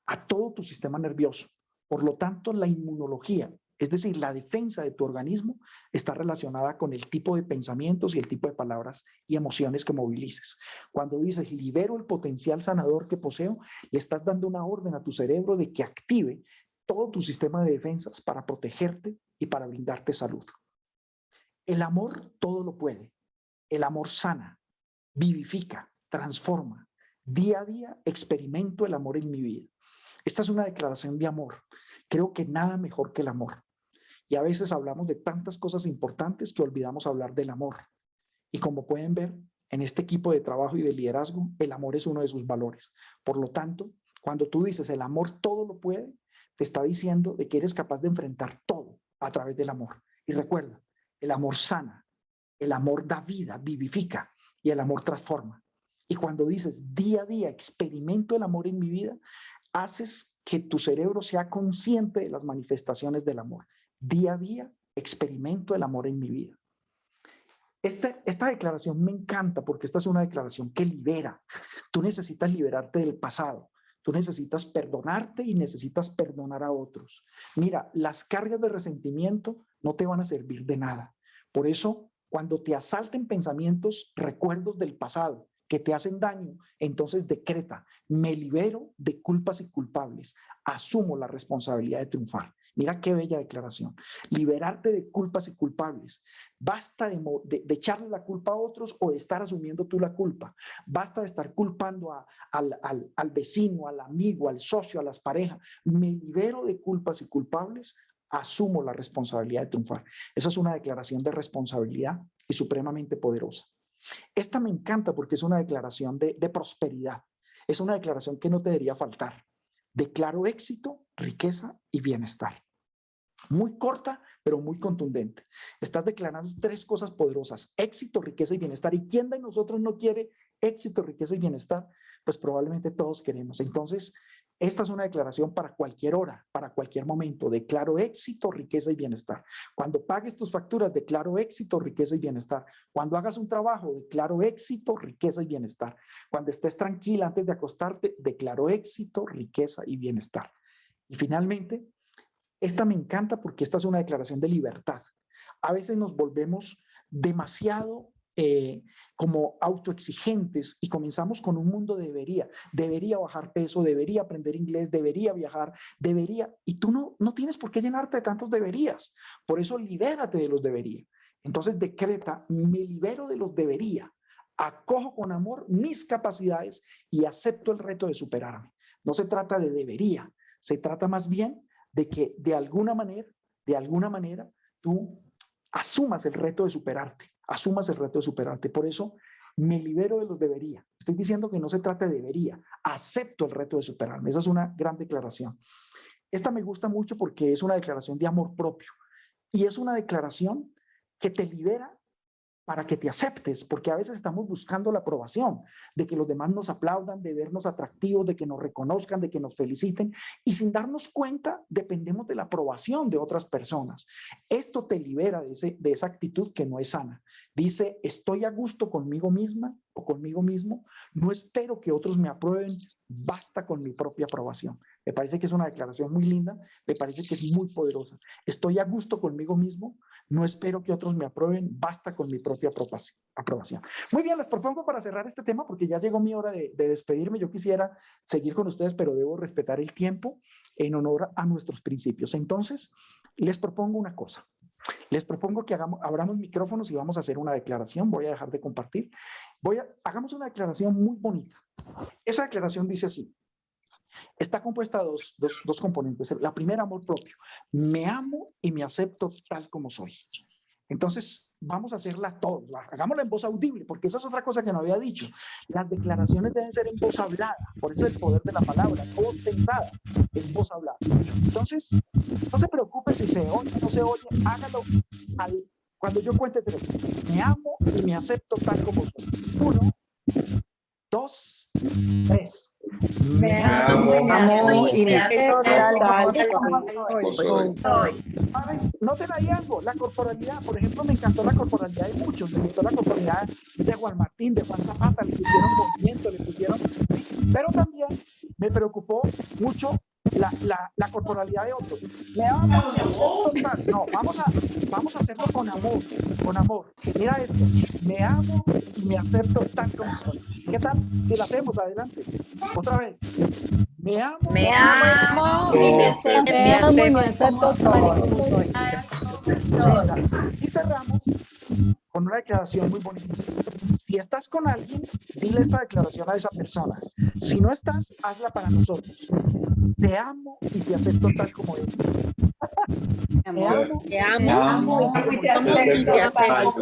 a todo tu sistema nervioso. Por lo tanto, la inmunología, es decir, la defensa de tu organismo, está relacionada con el tipo de pensamientos y el tipo de palabras y emociones que movilices. Cuando dices libero el potencial sanador que poseo, le estás dando una orden a tu cerebro de que active todo tu sistema de defensas para protegerte y para brindarte salud. El amor todo lo puede. El amor sana, vivifica, transforma. Día a día experimento el amor en mi vida. Esta es una declaración de amor. Creo que nada mejor que el amor. Y a veces hablamos de tantas cosas importantes que olvidamos hablar del amor. Y como pueden ver, en este equipo de trabajo y de liderazgo, el amor es uno de sus valores. Por lo tanto, cuando tú dices el amor todo lo puede, te está diciendo de que eres capaz de enfrentar todo a través del amor. Y recuerda, el amor sana, el amor da vida, vivifica y el amor transforma. Y cuando dices día a día experimento el amor en mi vida, haces que tu cerebro sea consciente de las manifestaciones del amor. Día a día experimento el amor en mi vida. Esta declaración me encanta porque esta es una declaración que libera. Tú necesitas liberarte del pasado. Tú necesitas perdonarte y necesitas perdonar a otros. Mira, las cargas de resentimiento no te van a servir de nada. Por eso, cuando te asalten pensamientos, recuerdos del pasado que te hacen daño, entonces decreta: me libero de culpas y culpables. Asumo la responsabilidad de triunfar. Mira qué bella declaración. Liberarte de culpas y culpables. Basta de echarle la culpa a otros o de estar asumiendo tú la culpa. Basta de estar culpando al vecino, al amigo, al socio, a las parejas. Me libero de culpas y culpables. Asumo la responsabilidad de triunfar. Esa es una declaración de responsabilidad y supremamente poderosa. Esta me encanta porque es una declaración de prosperidad. Es una declaración que no te debería faltar. Declaro éxito, riqueza y bienestar. Muy corta, pero muy contundente. Estás declarando tres cosas poderosas: éxito, riqueza y bienestar. ¿Y quién de nosotros no quiere éxito, riqueza y bienestar? Pues probablemente todos queremos. Entonces, esta es una declaración para cualquier hora, para cualquier momento. Declaro éxito, riqueza y bienestar. Cuando pagues tus facturas, declaro éxito, riqueza y bienestar. Cuando hagas un trabajo, declaro éxito, riqueza y bienestar. Cuando estés tranquila antes de acostarte, declaro éxito, riqueza y bienestar. Y finalmente, esta me encanta porque esta es una declaración de libertad. A veces nos volvemos demasiado como autoexigentes y comenzamos con un mundo de debería bajar peso, debería aprender inglés, debería viajar, debería, y tú no tienes por qué llenarte de tantos deberías. Por eso libérate de los debería Entonces decreta, me libero de los debería, acojo con amor mis capacidades y acepto el reto de superarme. No se trata de debería, se trata más bien de que de alguna manera, tú asumas el reto de superarte, Por eso me libero de los debería. Estoy diciendo que no se trata de debería, acepto el reto de superarme. Esa es una gran declaración. Esta me gusta mucho porque es una declaración de amor propio y es una declaración que te libera para que te aceptes, porque a veces estamos buscando la aprobación, de que los demás nos aplaudan, de vernos atractivos, de que nos reconozcan, de que nos feliciten, y sin darnos cuenta dependemos de la aprobación de otras personas. Esto te libera de esa actitud que no es sana. Dice, estoy a gusto conmigo misma o conmigo mismo, no espero que otros me aprueben, basta con mi propia aprobación. Me parece que es una declaración muy linda, me parece que es muy poderosa. Estoy a gusto conmigo mismo, no espero que otros me aprueben, basta con mi propia aprobación. Muy bien, les propongo para cerrar este tema, porque ya llegó mi hora de despedirme. Yo quisiera seguir con ustedes, pero debo respetar el tiempo en honor a nuestros principios. Entonces, les propongo una cosa. Les propongo que abramos micrófonos y vamos a hacer una declaración. Voy a dejar de compartir. Hagamos una declaración muy bonita. Esa declaración dice así. Está compuesta de dos componentes. La primera, amor propio. Me amo y me acepto tal como soy. Entonces, vamos a hacerla todos. Hagámosla en voz audible, porque esa es otra cosa que no había dicho. Las declaraciones deben ser en voz hablada. Por eso el poder de la palabra, no voz pensada, es voz hablada. Entonces, no se preocupe si se oye o no se oye. Hágalo cuando yo cuente 3. Me amo y me acepto tal como soy. 1, 2, 3. Me amo y me acepto tal como soy. Noten ahí algo, la corporalidad, por ejemplo, me encantó la corporalidad de muchos, me gustó la corporalidad de Juan Martín, de Juan Zapata, le pusieron movimiento, sí, pero también me preocupó mucho la corporalidad de otros. Me amo y me acepto tal. No, vamos a hacerlo con amor. Mira esto, me amo y me acepto tal como soy. ¿Qué tal? Si lo hacemos, adelante. Otra vez. Me amo y me acepto tal y como soy. Y cerramos con una declaración muy bonita. Si estás con alguien, dile esta declaración a esa persona. Si no estás, hazla para nosotros. Te amo y te acepto tal como eres. Te amo y te acepto tal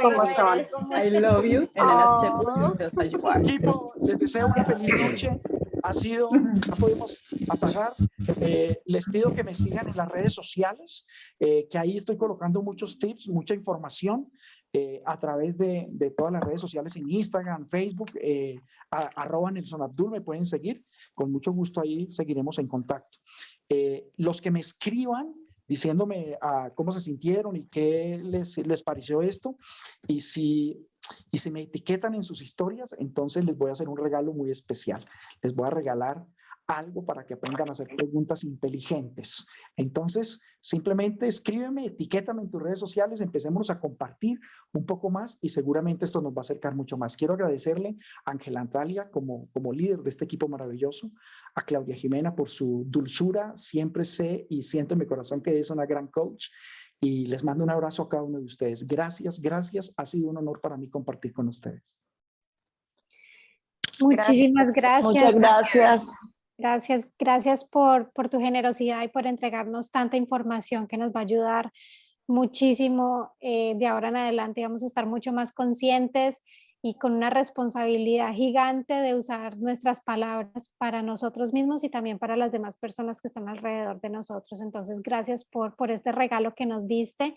como soy. I love you and I accept you just as you are. Equipo, les deseo una feliz noche. No podemos apagar. Les pido que me sigan en las redes sociales, que ahí estoy colocando muchos tips, mucha información a través de todas las redes sociales, en Instagram, Facebook, @NelsonAbdul, me pueden seguir. Con mucho gusto ahí seguiremos en contacto. Los que me escriban diciéndome cómo se sintieron y qué les pareció esto, y si me etiquetan en sus historias, entonces les voy a hacer un regalo muy especial. Les voy a regalar algo para que aprendan a hacer preguntas inteligentes. Entonces, simplemente escríbeme, etiquétame en tus redes sociales, empecémonos a compartir un poco más y seguramente esto nos va a acercar mucho más. Quiero agradecerle a Ángela Natalia como líder de este equipo maravilloso, a Claudia Jimena por su dulzura. Siempre sé y siento en mi corazón que es una gran coach. Y les mando un abrazo a cada uno de ustedes. Gracias, gracias. Ha sido un honor para mí compartir con ustedes. Muchísimas gracias. Muchas gracias. Gracias por tu generosidad y por entregarnos tanta información que nos va a ayudar muchísimo. De ahora en adelante vamos a estar mucho más conscientes y con una responsabilidad gigante de usar nuestras palabras para nosotros mismos y también para las demás personas que están alrededor de nosotros. Entonces, gracias por este regalo que nos diste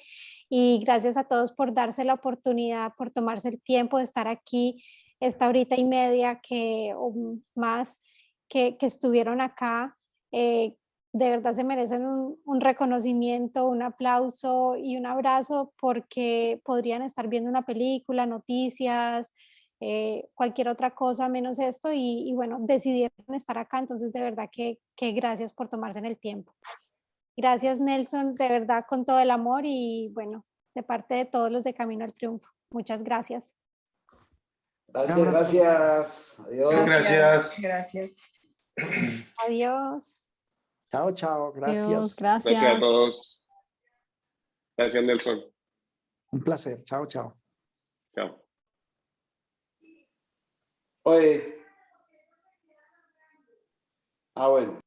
y gracias a todos por darse la oportunidad, por tomarse el tiempo de estar aquí esta horita y media o más que estuvieron acá. De verdad se merecen un reconocimiento, un aplauso y un abrazo porque podrían estar viendo una película, noticias, cualquier otra cosa menos esto y bueno, decidieron estar acá, entonces de verdad que gracias por tomarse en el tiempo. Gracias Nelson, de verdad con todo el amor y bueno, de parte de todos los de Camino al Triunfo. Muchas gracias. Gracias. Adiós. Gracias. Adiós. Chao, chao. Gracias. Adiós, gracias. Gracias a todos. Gracias, Nelson. Un placer. Chao, chao. Chao. Oye. Ah, bueno.